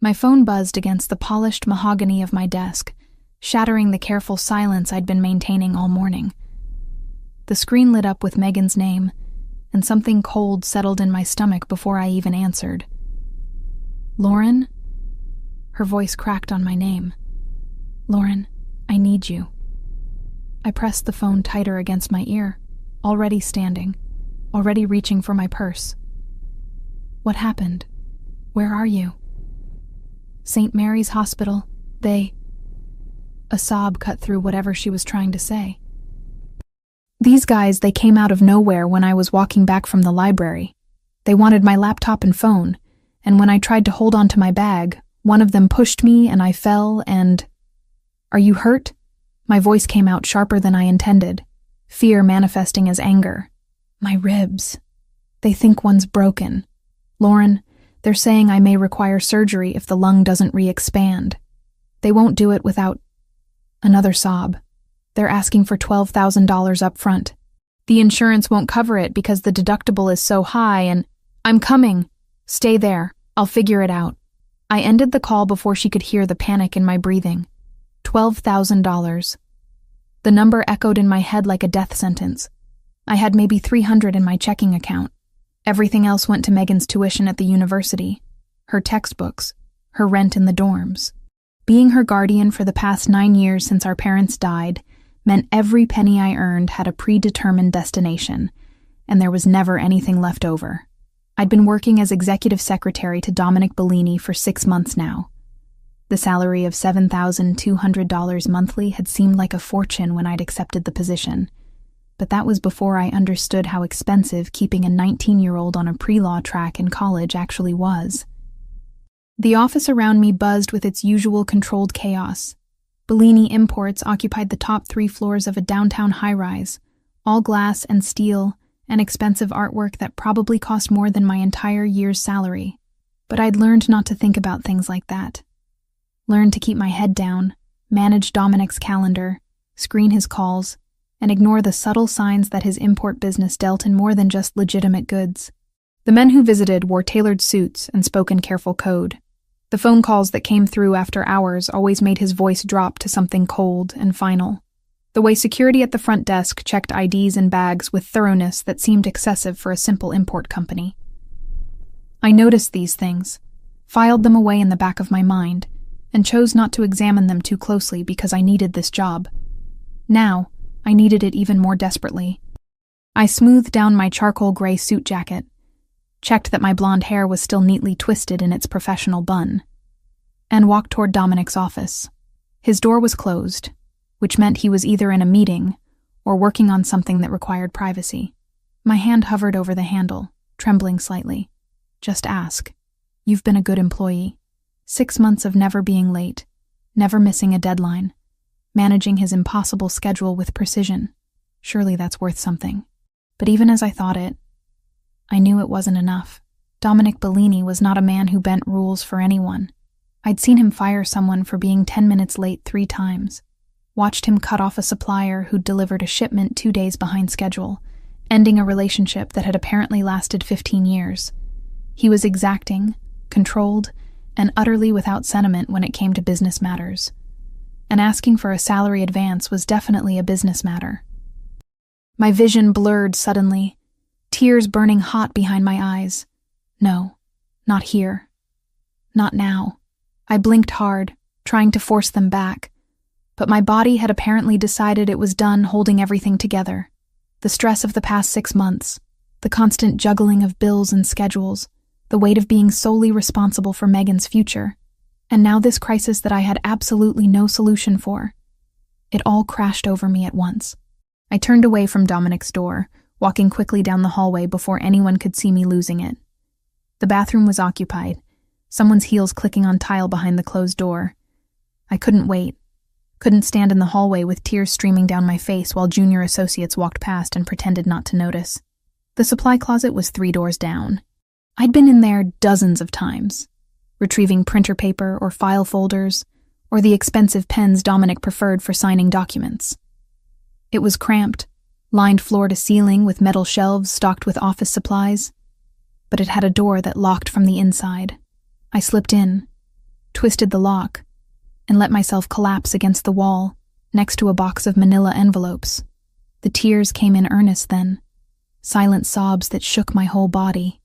My phone buzzed against the polished mahogany of my desk, shattering the careful silence I'd been maintaining all morning. The screen lit up with Megan's name, and something cold settled in my stomach before I even answered. "Lauren?" Her voice cracked on my name. "Lauren, I need you." I pressed the phone tighter against my ear, already standing, already reaching for my purse. "What happened? Where are you?" "St. Mary's Hospital. A sob cut through whatever she was trying to say. "These guys, they came out of nowhere when I was walking back from the library. They wanted my laptop and phone, and when I tried to hold on to my bag, one of them pushed me and I fell and—" "Are you hurt?" My voice came out sharper than I intended, fear manifesting as anger. "My ribs. They think one's broken. Lauren, they're saying I may require surgery if the lung doesn't re-expand. They won't do it without—" Another sob. "They're asking for $12,000 up front. The insurance won't cover it because the deductible is so high and—" "I'm coming. Stay there. I'll figure it out." I ended the call before she could hear the panic in my breathing. $12,000. The number echoed in my head like a death sentence. I had maybe $300 in my checking account. Everything else went to Megan's tuition at the university, her textbooks, her rent in the dorms. Being her guardian for the past 9 years since our parents died meant every penny I earned had a predetermined destination, and there was never anything left over. I'd been working as executive secretary to Dominic Bellini for 6 months now. The salary of $7,200 monthly had seemed like a fortune when I'd accepted the position, but that was before I understood how expensive keeping a 19-year-old on a pre-law track in college actually was. The office around me buzzed with its usual controlled chaos. Bellini Imports occupied the top 3 floors of a downtown high-rise, all glass and steel, and expensive artwork that probably cost more than my entire year's salary. But I'd learned not to think about things like that. Learned to keep my head down, manage Dominic's calendar, screen his calls, and ignore the subtle signs that his import business dealt in more than just legitimate goods. The men who visited wore tailored suits and spoke in careful code. The phone calls that came through after hours always made his voice drop to something cold and final. The way security at the front desk checked IDs and bags with thoroughness that seemed excessive for a simple import company. I noticed these things, filed them away in the back of my mind, and chose not to examine them too closely because I needed this job. Now, I needed it even more desperately. I smoothed down my charcoal gray suit jacket, checked that my blonde hair was still neatly twisted in its professional bun, and walked toward Dominic's office. His door was closed, which meant he was either in a meeting or working on something that required privacy. My hand hovered over the handle, trembling slightly. "Just ask. You've been a good employee. 6 months of never being late, never missing a deadline, managing his impossible schedule with precision. Surely that's worth something." But even as I thought it, I knew it wasn't enough. Dominic Bellini was not a man who bent rules for anyone. I'd seen him fire someone for being 10 minutes late 3 times, watched him cut off a supplier who'd delivered a shipment 2 days behind schedule, ending a relationship that had apparently lasted 15 years. He was exacting, controlled, and utterly without sentiment when it came to business matters. And asking for a salary advance was definitely a business matter. My vision blurred suddenly, tears burning hot behind my eyes. No, not here. Not now. I blinked hard, trying to force them back, but my body had apparently decided it was done holding everything together. The stress of the past 6 months, the constant juggling of bills and schedules, the weight of being solely responsible for Megan's future, and now this crisis that I had absolutely no solution for. It all crashed over me at once. I turned away from Dominic's door, walking quickly down the hallway before anyone could see me losing it. The bathroom was occupied, someone's heels clicking on tile behind the closed door. I couldn't wait. Couldn't stand in the hallway with tears streaming down my face while junior associates walked past and pretended not to notice. The supply closet was 3 doors down. I'd been in there dozens of times, retrieving printer paper or file folders, or the expensive pens Dominic preferred for signing documents. It was cramped, lined floor to ceiling with metal shelves stocked with office supplies, but it had a door that locked from the inside. I slipped in, twisted the lock, and let myself collapse against the wall next to a box of manila envelopes. The tears came in earnest then, silent sobs that shook my whole body.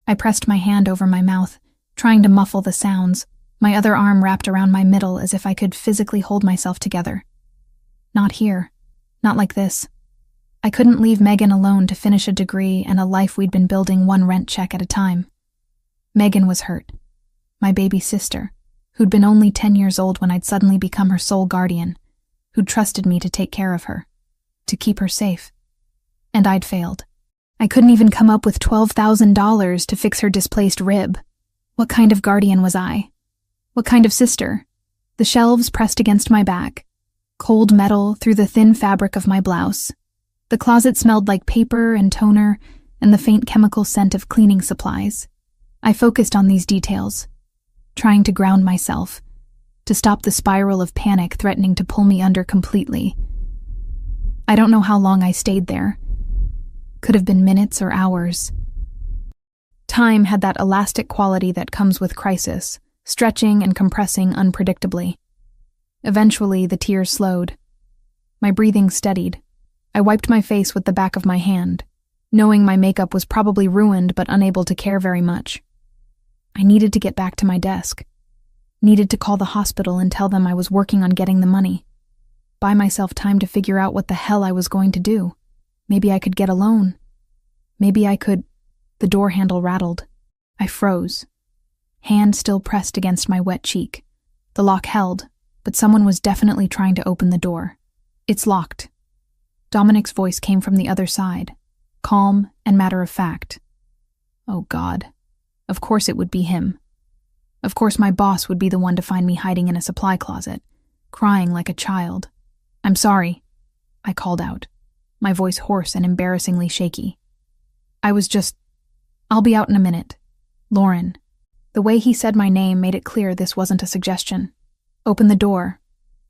I pressed my hand over my mouth, trying to muffle the sounds, my other arm wrapped around my middle as if I could physically hold myself together. Not here. Not like this. I couldn't leave Megan alone to finish a degree and a life we'd been building one rent check at a time. Megan was hurt. My baby sister, who'd been only 10 years old when I'd suddenly become her sole guardian, who'd trusted me to take care of her, to keep her safe. And I'd failed. I couldn't even come up with $12,000 to fix her displaced rib. What kind of guardian was I? What kind of sister? The shelves pressed against my back, cold metal through the thin fabric of my blouse. The closet smelled like paper and toner and the faint chemical scent of cleaning supplies. I focused on these details, trying to ground myself, to stop the spiral of panic threatening to pull me under completely. I don't know how long I stayed there. Could have been minutes or hours. Time had that elastic quality that comes with crisis, stretching and compressing unpredictably. Eventually, the tears slowed. My breathing steadied. I wiped my face with the back of my hand, knowing my makeup was probably ruined but unable to care very much. I needed to get back to my desk. Needed to call the hospital and tell them I was working on getting the money. Buy myself time to figure out what the hell I was going to do. Maybe I could get a loan. Maybe I could... The door handle rattled. I froze. Hand still pressed against my wet cheek. The lock held, but someone was definitely trying to open the door. It's locked. Dominic's voice came from the other side, calm and matter-of-fact. Oh God. Of course it would be him. Of course my boss would be the one to find me hiding in a supply closet, crying like a child. I'm sorry, I called out, my voice hoarse and embarrassingly shaky. I'll be out in a minute. Lauren. The way he said my name made it clear this wasn't a suggestion. Open the door.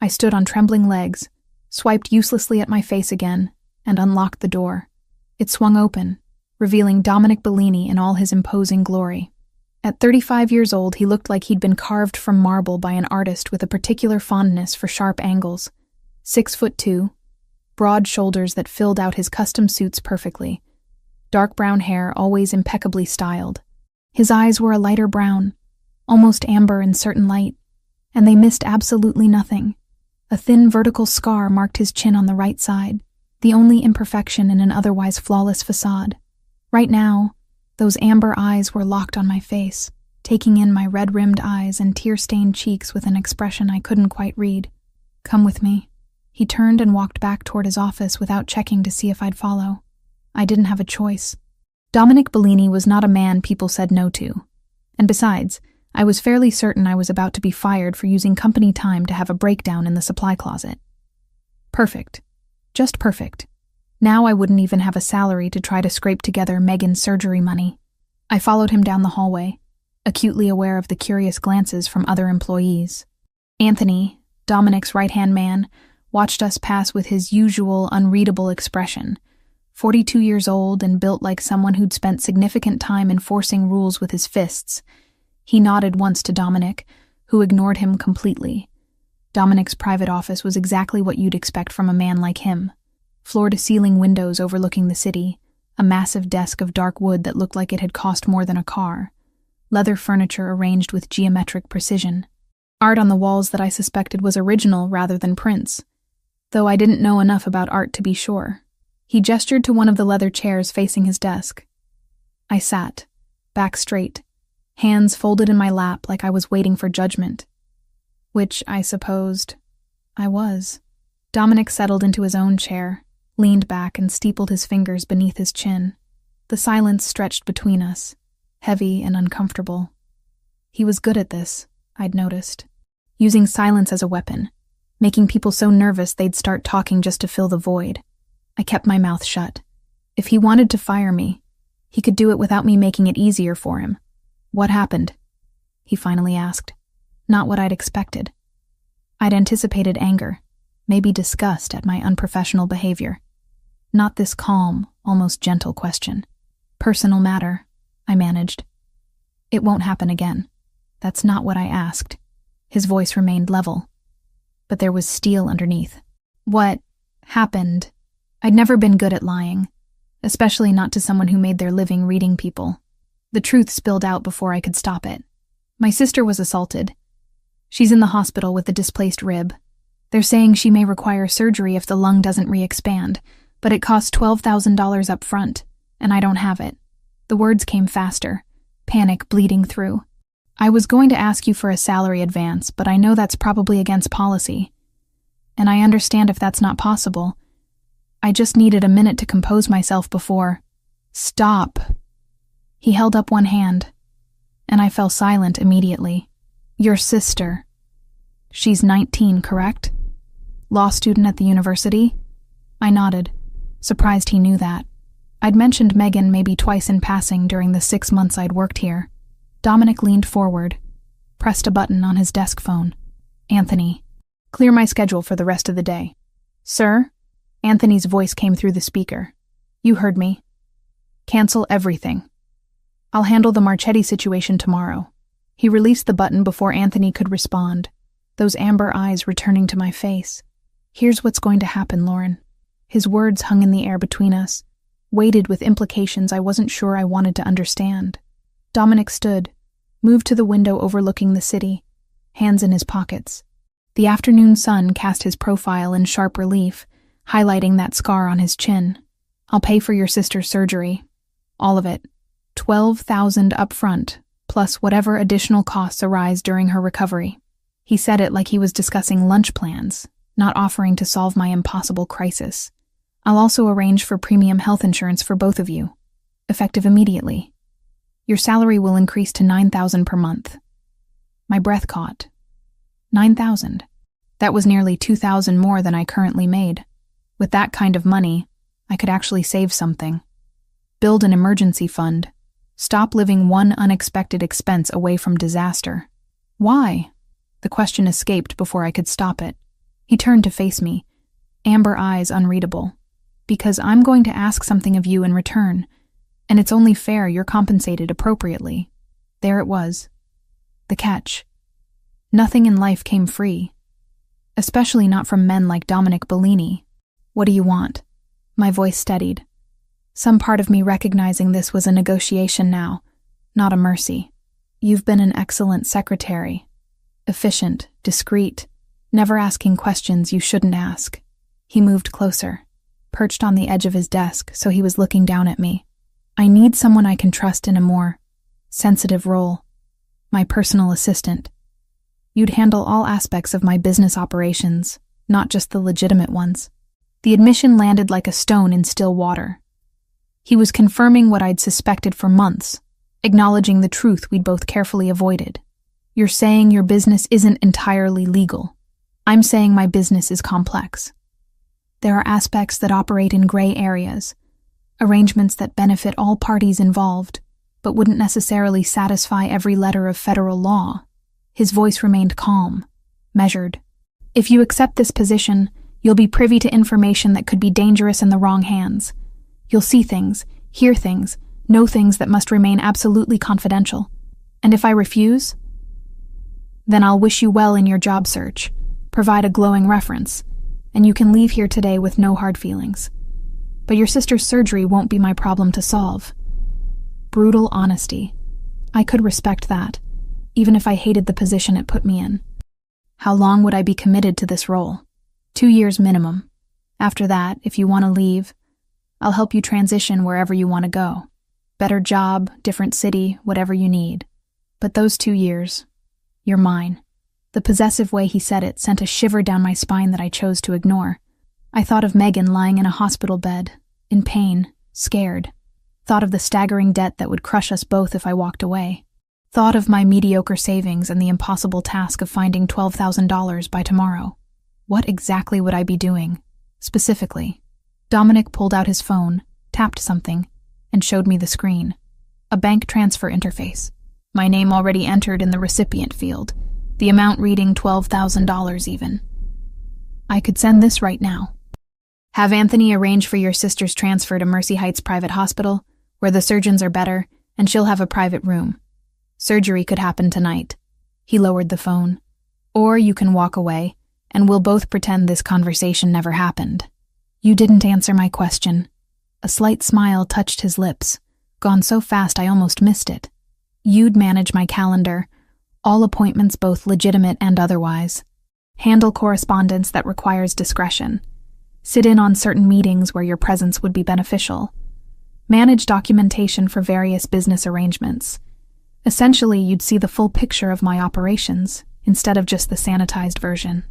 I stood on trembling legs, swiped uselessly at my face again, and unlocked the door. It swung open, revealing Dominic Bellini in all his imposing glory. At 35 years old, he looked like he'd been carved from marble by an artist with a particular fondness for sharp angles. 6'2", broad shoulders that filled out his custom suits perfectly, dark brown hair always impeccably styled. His eyes were a lighter brown, almost amber in certain light, and they missed absolutely nothing. A thin vertical scar marked his chin on the right side, the only imperfection in an otherwise flawless facade. Right now, those amber eyes were locked on my face, taking in my red-rimmed eyes and tear-stained cheeks with an expression I couldn't quite read. Come with me. He turned and walked back toward his office without checking to see if I'd follow. I didn't have a choice. Dominic Bellini was not a man people said no to. And besides, I was fairly certain I was about to be fired for using company time to have a breakdown in the supply closet. Perfect. Just perfect. Now I wouldn't even have a salary to try to scrape together Megan's surgery money. I followed him down the hallway, acutely aware of the curious glances from other employees. Anthony, Dominic's right-hand man, watched us pass with his usual unreadable expression. 42 years old and built like someone who'd spent significant time enforcing rules with his fists. He nodded once to Dominic, who ignored him completely. Dominic's private office was exactly what you'd expect from a man like him. Floor-to-ceiling windows overlooking the city, a massive desk of dark wood that looked like it had cost more than a car, leather furniture arranged with geometric precision, art on the walls that I suspected was original rather than prints, though I didn't know enough about art to be sure. He gestured to one of the leather chairs facing his desk. I sat, back straight, hands folded in my lap like I was waiting for judgment. Which, I supposed, I was. Dominic settled into his own chair, leaned back and steepled his fingers beneath his chin. The silence stretched between us, heavy and uncomfortable. He was good at this, I'd noticed, using silence as a weapon, making people so nervous they'd start talking just to fill the void. I kept my mouth shut. If he wanted to fire me, he could do it without me making it easier for him. What happened? He finally asked. Not what I'd expected. I'd anticipated anger, maybe disgust at my unprofessional behavior. Not this calm, almost gentle question. Personal matter, I managed. It won't happen again. That's not what I asked. His voice remained level, but there was steel underneath. What happened? I'd never been good at lying, especially not to someone who made their living reading people. The truth spilled out before I could stop it. My sister was assaulted. She's in the hospital with a displaced rib. They're saying she may require surgery if the lung doesn't re-expand, but it costs $12,000 up front, and I don't have it. The words came faster, panic bleeding through. I was going to ask you for a salary advance, but I know that's probably against policy. And I understand if that's not possible. I just needed a minute to compose myself before. Stop. He held up one hand, and I fell silent immediately. Your sister. She's 19, correct? Law student at the university? I nodded, surprised he knew that. I'd mentioned Megan maybe twice in passing during the 6 months I'd worked here. Dominic leaned forward, pressed a button on his desk phone. Anthony, clear my schedule for the rest of the day. Sir? Anthony's voice came through the speaker. You heard me. Cancel everything. I'll handle the Marchetti situation tomorrow. He released the button before Anthony could respond, those amber eyes returning to my face. Here's what's going to happen, Lauren. His words hung in the air between us, weighted with implications I wasn't sure I wanted to understand. Dominic stood, moved to the window overlooking the city, hands in his pockets. The afternoon sun cast his profile in sharp relief, highlighting that scar on his chin. I'll pay for your sister's surgery. All of it. $12,000 up front, plus whatever additional costs arise during her recovery. He said it like he was discussing lunch plans, not offering to solve my impossible crisis. I'll also arrange for premium health insurance for both of you, effective immediately. Your salary will increase to $9,000 per month. My breath caught. $9,000. That was nearly $2,000 more than I currently made. With that kind of money, I could actually save something. Build an emergency fund. Stop living one unexpected expense away from disaster. Why? The question escaped before I could stop it. He turned to face me, amber eyes unreadable. Because I'm going to ask something of you in return, and it's only fair you're compensated appropriately. There it was. The catch. Nothing in life came free. Especially not from men like Dominic Bellini. What do you want? My voice steadied. Some part of me recognizing this was a negotiation now, not a mercy. You've been an excellent secretary. Efficient, discreet, never asking questions you shouldn't ask. He moved closer, perched on the edge of his desk so he was looking down at me. I need someone I can trust in a more sensitive role. My personal assistant. You'd handle all aspects of my business operations, not just the legitimate ones. The admission landed like a stone in still water. He was confirming what I'd suspected for months, acknowledging the truth we'd both carefully avoided. You're saying your business isn't entirely legal. I'm saying my business is complex. There are aspects that operate in gray areas, arrangements that benefit all parties involved, but wouldn't necessarily satisfy every letter of federal law. His voice remained calm, measured. If you accept this position, you'll be privy to information that could be dangerous in the wrong hands. You'll see things, hear things, know things that must remain absolutely confidential. And if I refuse, then I'll wish you well in your job search, provide a glowing reference, and you can leave here today with no hard feelings. But your sister's surgery won't be my problem to solve. Brutal honesty. I could respect that, even if I hated the position it put me in. How long would I be committed to this role? 2 years minimum. After that, if you want to leave, I'll help you transition wherever you want to go. Better job, different city, whatever you need. But those 2 years, you're mine. The possessive way he said it sent a shiver down my spine that I chose to ignore. I thought of Megan lying in a hospital bed, in pain, scared. Thought of the staggering debt that would crush us both if I walked away. Thought of my mediocre savings and the impossible task of finding $12,000 by tomorrow. What exactly would I be doing? Specifically. Dominic pulled out his phone, tapped something, and showed me the screen. A bank transfer interface. My name already entered in the recipient field, the amount reading $12,000 even. I could send this right now. Have Anthony arrange for your sister's transfer to Mercy Heights Private Hospital, where the surgeons are better, and she'll have a private room. Surgery could happen tonight. He lowered the phone. Or you can walk away, and we'll both pretend this conversation never happened. You didn't answer my question. A slight smile touched his lips, gone so fast I almost missed it. You'd manage my calendar, all appointments both legitimate and otherwise. Handle correspondence that requires discretion. Sit in on certain meetings where your presence would be beneficial. Manage documentation for various business arrangements. Essentially, you'd see the full picture of my operations, instead of just the sanitized version.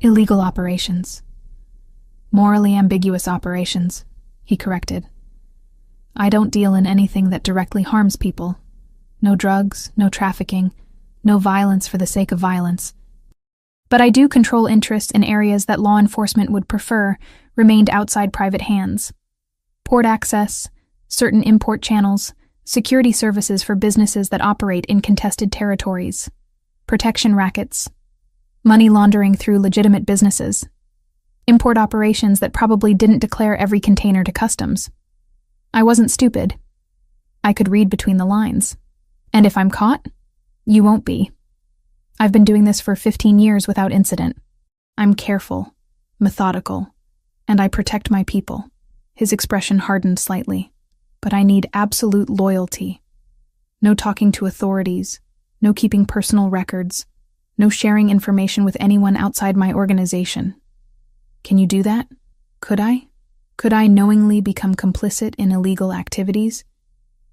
Illegal operations. Morally ambiguous operations, he corrected. I don't deal in anything that directly harms people. No drugs, no trafficking, no violence for the sake of violence. But I do control interests in areas that law enforcement would prefer remained outside private hands. Port access, certain import channels, security services for businesses that operate in contested territories, protection rackets, money laundering through legitimate businesses, import operations that probably didn't declare every container to customs. I wasn't stupid. I could read between the lines. And if I'm caught, you won't be. I've been doing this for 15 years without incident. I'm careful, methodical, and I protect my people. His expression hardened slightly. But I need absolute loyalty. No talking to authorities, no keeping personal records, no sharing information with anyone outside my organization. Can you do that? Could I? Could I knowingly become complicit in illegal activities,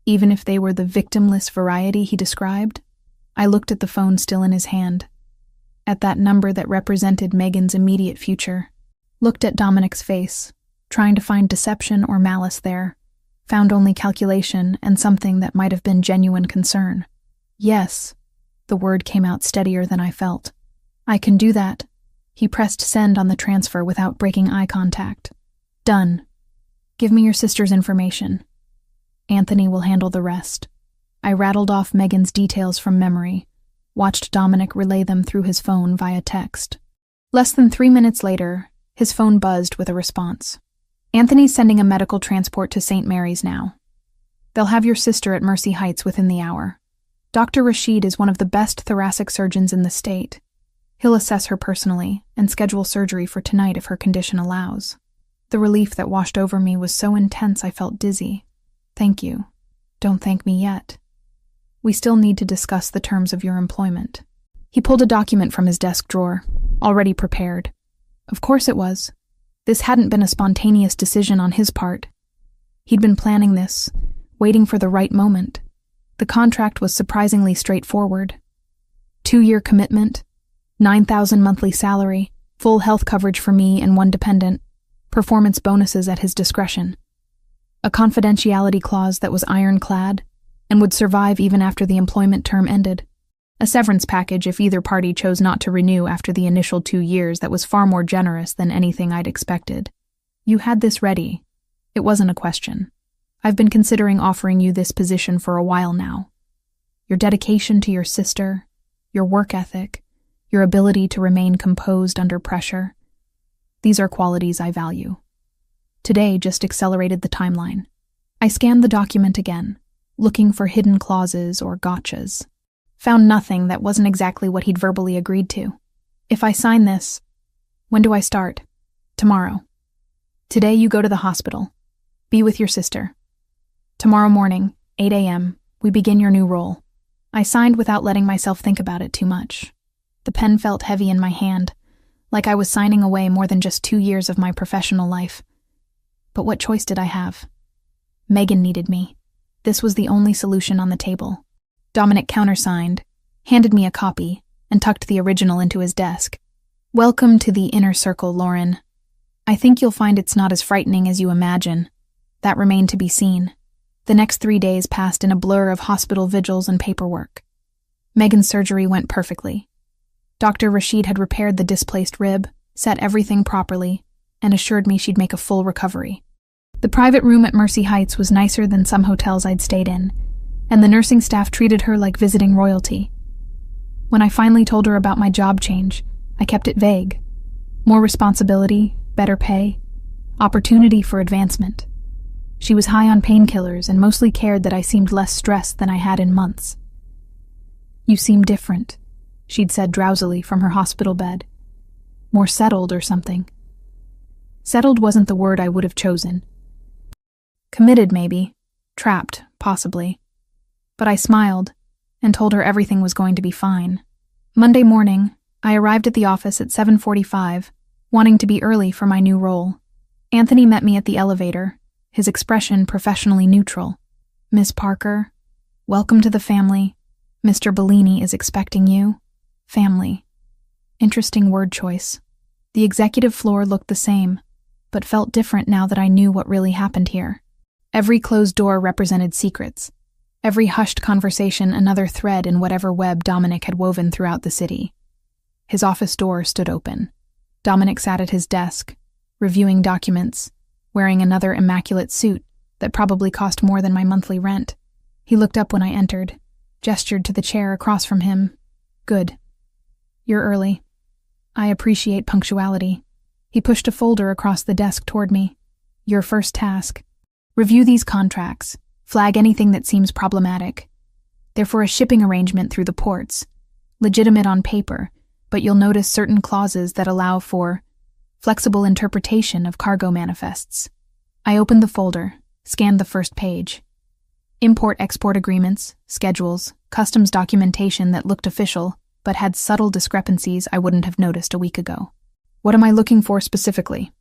even if they were the victimless variety he described? I looked at the phone still in his hand, at that number that represented Megan's immediate future, looked at Dominic's face, trying to find deception or malice there, found only calculation and something that might have been genuine concern. Yes, the word came out steadier than I felt. I can do that. He pressed send on the transfer without breaking eye contact. Done. Give me your sister's information. Anthony will handle the rest. I rattled off Megan's details from memory, watched Dominic relay them through his phone via text. Less than 3 minutes later, his phone buzzed with a response. Anthony's sending a medical transport to St. Mary's now. They'll have your sister at Mercy Heights within the hour. Dr. Rashid is one of the best thoracic surgeons in the state. He'll assess her personally and schedule surgery for tonight if her condition allows. The relief that washed over me was so intense I felt dizzy. Thank you. Don't thank me yet. We still need to discuss the terms of your employment. He pulled a document from his desk drawer, already prepared. Of course it was. This hadn't been a spontaneous decision on his part. He'd been planning this, waiting for the right moment. The contract was surprisingly straightforward. 2-year commitment, $9,000 monthly salary, full health coverage for me and one dependent, performance bonuses at his discretion. A confidentiality clause that was ironclad and would survive even after the employment term ended. A severance package if either party chose not to renew after the initial 2 years that was far more generous than anything I'd expected. You had this ready. It wasn't a question. I've been considering offering you this position for a while now. Your dedication to your sister, your work ethic, your ability to remain composed under pressure. These are qualities I value. Today just accelerated the timeline. I scanned the document again, looking for hidden clauses or gotchas. Found nothing that wasn't exactly what he'd verbally agreed to. If I sign this, when do I start? Tomorrow. Today you go to the hospital. Be with your sister. Tomorrow morning, 8 a.m., we begin your new role. I signed without letting myself think about it too much. The pen felt heavy in my hand, like I was signing away more than just 2 years of my professional life. But what choice did I have? Megan needed me. This was the only solution on the table. Dominic countersigned, handed me a copy, and tucked the original into his desk. Welcome to the inner circle, Lauren. I think you'll find it's not as frightening as you imagine. That remained to be seen. The next 3 days passed in a blur of hospital vigils and paperwork. Megan's surgery went perfectly. Dr. Rashid had repaired the displaced rib, set everything properly, and assured me she'd make a full recovery. The private room at Mercy Heights was nicer than some hotels I'd stayed in, and the nursing staff treated her like visiting royalty. When I finally told her about my job change, I kept it vague. More responsibility, better pay, opportunity for advancement. She was high on painkillers and mostly cared that I seemed less stressed than I had in months. You seem different, she'd said drowsily from her hospital bed. More settled or something. Settled wasn't the word I would have chosen. Committed, maybe. Trapped, possibly. But I smiled and told her everything was going to be fine. Monday morning, I arrived at the office at 7:45, wanting to be early for my new role. Anthony met me at the elevator, his expression professionally neutral. "Miss Parker, welcome to the family. Mr. Bellini is expecting you." Family. Interesting word choice. The executive floor looked the same, but felt different now that I knew what really happened here. Every closed door represented secrets. Every hushed conversation another thread in whatever web Dominic had woven throughout the city. His office door stood open. Dominic sat at his desk, reviewing documents, wearing another immaculate suit that probably cost more than my monthly rent. He looked up when I entered, gestured to the chair across from him. "Good. You're early. I appreciate punctuality." He pushed a folder across the desk toward me. "Your first task. Review these contracts. Flag anything that seems problematic. They're for a shipping arrangement through the ports. Legitimate on paper, but you'll notice certain clauses that allow for flexible interpretation of cargo manifests." I opened the folder, scanned the first page. Import-export agreements, schedules, customs documentation that looked official, but had subtle discrepancies I wouldn't have noticed a week ago. What am I looking for specifically?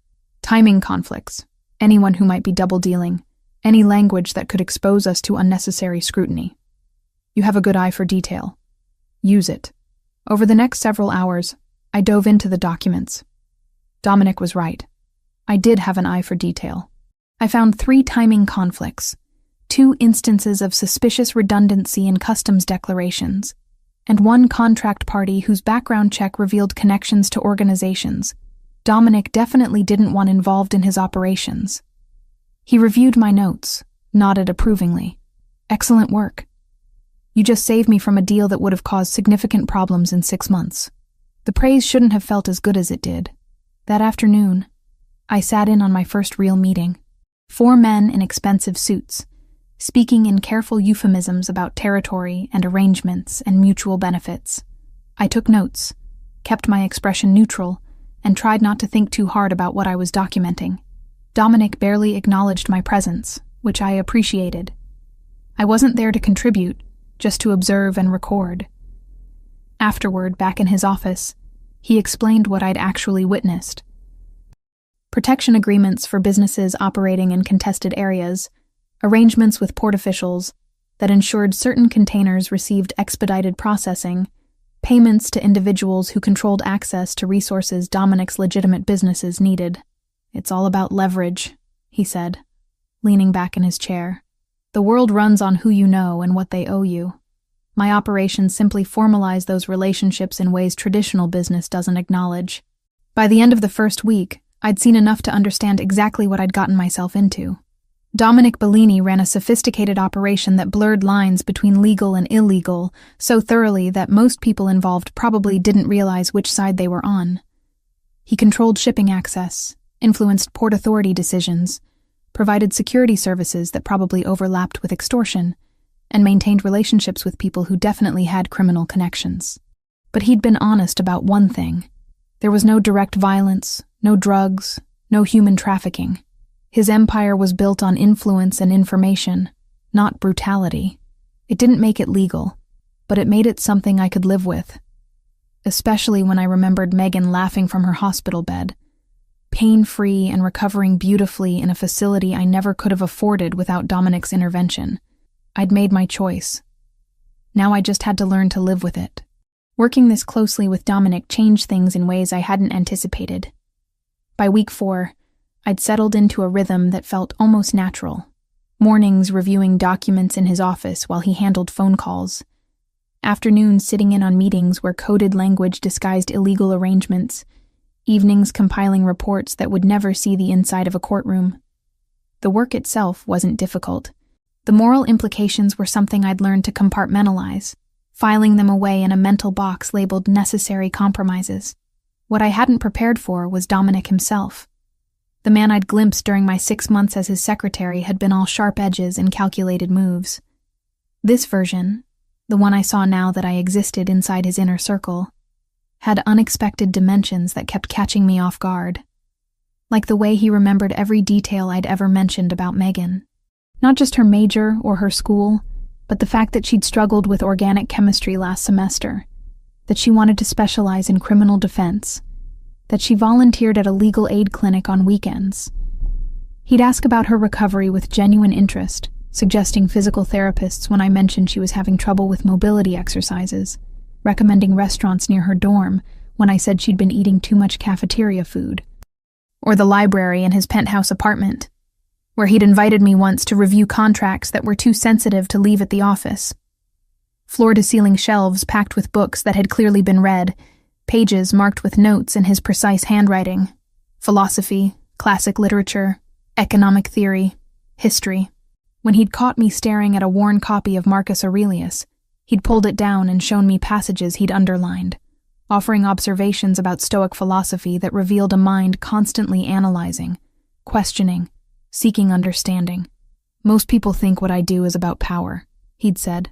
Timing conflicts, anyone who might be double-dealing, any language that could expose us to unnecessary scrutiny. You have a good eye for detail. Use it. Over the next several hours, I dove into the documents. Dominic was right. I did have an eye for detail. I found 3 timing conflicts, 2 instances of suspicious redundancy in customs declarations, and 1 contract party whose background check revealed connections to organizations Dominic definitely didn't want involved in his operations. He reviewed my notes, nodded approvingly. "Excellent work. You just saved me from a deal that would have caused significant problems in 6 months." The praise shouldn't have felt as good as it did. That afternoon, I sat in on my first real meeting. 4 men in expensive suits, speaking in careful euphemisms about territory and arrangements and mutual benefits. I took notes, kept my expression neutral, and tried not to think too hard about what I was documenting. Dominic barely acknowledged my presence, which I appreciated. I wasn't there to contribute, just to observe and record. Afterward, back in his office, he explained what I'd actually witnessed. Protection agreements for businesses operating in contested areas, arrangements with port officials that ensured certain containers received expedited processing, payments to individuals who controlled access to resources Dominic's legitimate businesses needed. "It's all about leverage," he said, leaning back in his chair. "The world runs on who you know and what they owe you. My operations simply formalize those relationships in ways traditional business doesn't acknowledge." By the end of the first week, I'd seen enough to understand exactly what I'd gotten myself into. Dominic Bellini ran a sophisticated operation that blurred lines between legal and illegal so thoroughly that most people involved probably didn't realize which side they were on. He controlled shipping access, influenced port authority decisions, provided security services that probably overlapped with extortion, and maintained relationships with people who definitely had criminal connections. But he'd been honest about one thing. There was no direct violence, no drugs, no human trafficking. His empire was built on influence and information, not brutality. It didn't make it legal, but it made it something I could live with. Especially when I remembered Megan laughing from her hospital bed, pain-free and recovering beautifully in a facility I never could have afforded without Dominic's intervention. I'd made my choice. Now I just had to learn to live with it. Working this closely with Dominic changed things in ways I hadn't anticipated. By week 4, I'd settled into a rhythm that felt almost natural. Mornings reviewing documents in his office while he handled phone calls. Afternoons sitting in on meetings where coded language disguised illegal arrangements. Evenings compiling reports that would never see the inside of a courtroom. The work itself wasn't difficult. The moral implications were something I'd learned to compartmentalize, filing them away in a mental box labeled necessary compromises. What I hadn't prepared for was Dominic himself. The man I'd glimpsed during my 6 months as his secretary had been all sharp edges and calculated moves. This version, the one I saw now that I existed inside his inner circle, had unexpected dimensions that kept catching me off guard. Like the way he remembered every detail I'd ever mentioned about Megan. Not just her major or her school, but the fact that she'd struggled with organic chemistry last semester, that she wanted to specialize in criminal defense, that she volunteered at a legal aid clinic on weekends. He'd ask about her recovery with genuine interest, suggesting physical therapists when I mentioned she was having trouble with mobility exercises, recommending restaurants near her dorm when I said she'd been eating too much cafeteria food, or the library in his penthouse apartment, where he'd invited me once to review contracts that were too sensitive to leave at the office. Floor-to-ceiling shelves packed with books that had clearly been read, pages marked with notes in his precise handwriting, philosophy, classic literature, economic theory, history. When he'd caught me staring at a worn copy of Marcus Aurelius, he'd pulled it down and shown me passages he'd underlined, offering observations about Stoic philosophy that revealed a mind constantly analyzing, questioning, seeking understanding. Most people think what I do is about power, he'd said,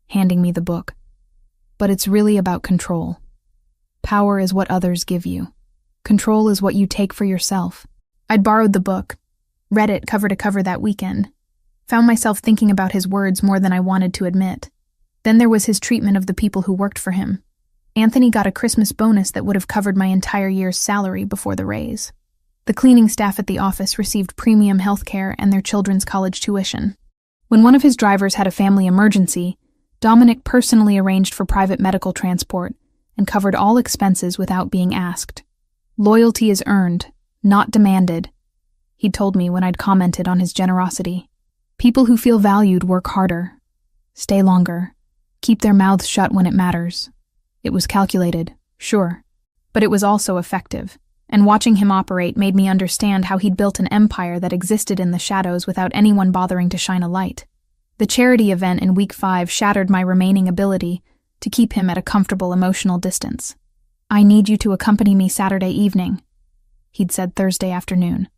handing me the book. But it's really about control. Power is what others give you. Control is what you take for yourself. I'd borrowed the book, read it cover to cover that weekend, found myself thinking about his words more than I wanted to admit. Then there was his treatment of the people who worked for him. Anthony got a Christmas bonus that would have covered my entire year's salary before the raise. The cleaning staff at the office received premium health care and their children's college tuition. When one of his drivers had a family emergency, Dominic personally arranged for private medical transport and covered all expenses without being asked. Loyalty is earned, not demanded, he'd told me when I'd commented on his generosity. People who feel valued work harder, stay longer, keep their mouths shut when it matters. It was calculated, sure, but it was also effective. And watching him operate made me understand how he'd built an empire that existed in the shadows without anyone bothering to shine a light. The charity event in week 5 shattered my remaining ability to keep him at a comfortable emotional distance. "I need you to accompany me Saturday evening," he'd said Thursday afternoon,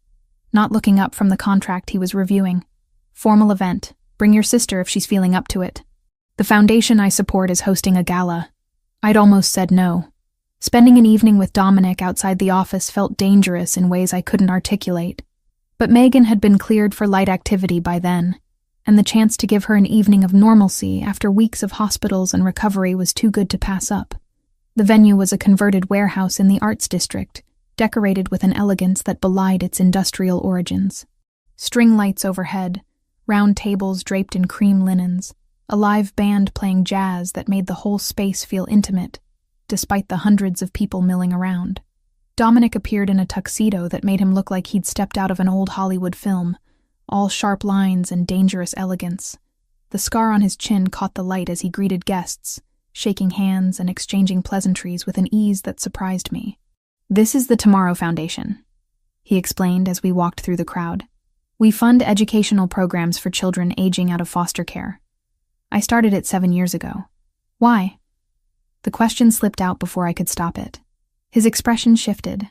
not looking up from the contract he was reviewing. "Formal event. Bring your sister if she's feeling up to it. The foundation I support is hosting a gala." I'd almost said no. Spending an evening with Dominic outside the office felt dangerous in ways I couldn't articulate. But Megan had been cleared for light activity by then, and the chance to give her an evening of normalcy after weeks of hospitals and recovery was too good to pass up. The venue was a converted warehouse in the Arts District, decorated with an elegance that belied its industrial origins. String lights overhead, round tables draped in cream linens, a live band playing jazz that made the whole space feel intimate, despite the hundreds of people milling around. Dominic appeared in a tuxedo that made him look like he'd stepped out of an old Hollywood film, all sharp lines and dangerous elegance. The scar on his chin caught the light as he greeted guests, shaking hands and exchanging pleasantries with an ease that surprised me. "This is the Tomorrow Foundation," he explained as we walked through the crowd. "We fund educational programs for children aging out of foster care. I started it 7 years ago. Why?" The question slipped out before I could stop it. His expression shifted,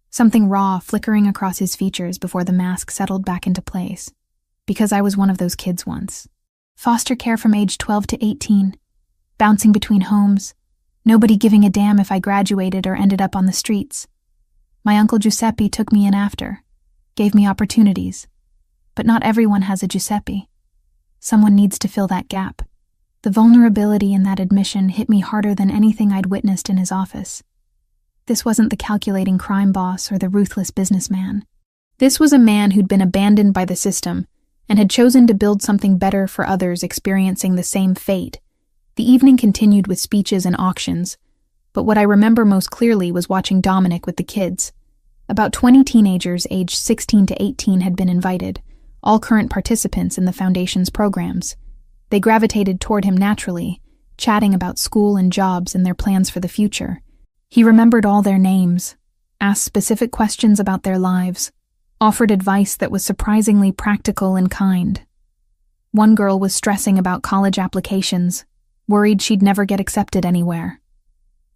something raw flickering across his features before the mask settled back into place. "Because I was one of those kids once. Foster care from age 12 to 18, bouncing between homes, nobody giving a damn if I graduated or ended up on the streets. My Uncle Giuseppe took me in after, gave me opportunities. But not everyone has a Giuseppe. Someone needs to fill that gap." The vulnerability in that admission hit me harder than anything I'd witnessed in his office. This wasn't the calculating crime boss or the ruthless businessman. This was a man who'd been abandoned by the system and had chosen to build something better for others experiencing the same fate. The evening continued with speeches and auctions, but what I remember most clearly was watching Dominic with the kids. About 20 teenagers aged 16 to 18 had been invited, all current participants in the Foundation's programs. They gravitated toward him naturally, chatting about school and jobs and their plans for the future. He remembered all their names, asked specific questions about their lives, offered advice that was surprisingly practical and kind. One girl was stressing about college applications, worried she'd never get accepted anywhere.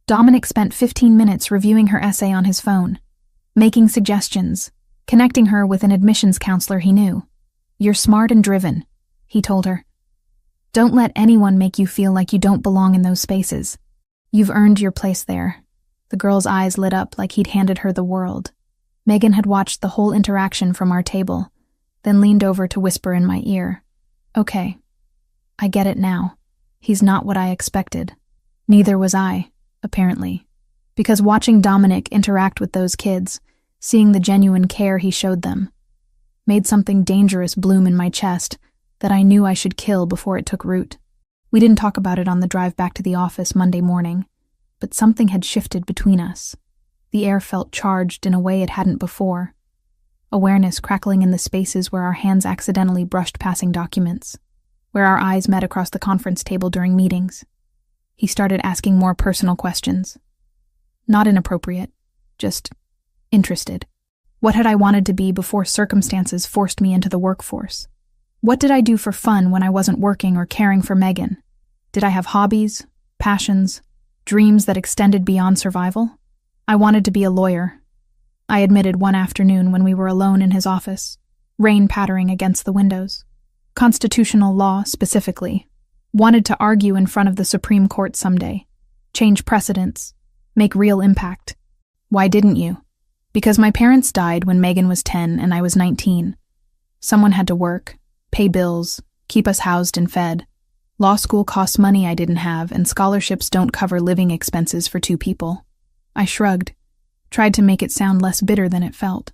Dominic spent 15 minutes reviewing her essay on his phone, making suggestions, connecting her with an admissions counselor he knew. "You're smart and driven," he told her. Don't let anyone make you feel like you don't belong in those spaces. You've earned your place there." The girl's eyes lit up like he'd handed her the world. Megan had watched the whole interaction from our table, then leaned over to whisper in my ear, "Okay, I get it now. He's not what I expected." Neither was I, apparently, because watching Dominic interact with those kids, seeing the genuine care he showed them, made something dangerous bloom in my chest that I knew I should kill before it took root. We didn't talk about it on the drive back to the office Monday morning, but something had shifted between us. The air felt charged in a way it hadn't before, awareness crackling in the spaces where our hands accidentally brushed passing documents, where our eyes met across the conference table during meetings. He started asking more personal questions. Not inappropriate, just interested. What had I wanted to be before circumstances forced me into the workforce? What did I do for fun when I wasn't working or caring for Megan? Did I have hobbies, passions, dreams that extended beyond survival? I wanted to be a lawyer. I admitted one afternoon when we were alone in his office, rain pattering against the windows. Constitutional law, specifically. Wanted to argue in front of the Supreme Court someday. Change precedents. Make real impact. Why didn't you? Because my parents died when Megan was 10 and I was 19. Someone had to work, pay bills, keep us housed and fed. Law school costs money I didn't have, and scholarships don't cover living expenses for two people. I shrugged, tried to make it sound less bitter than it felt.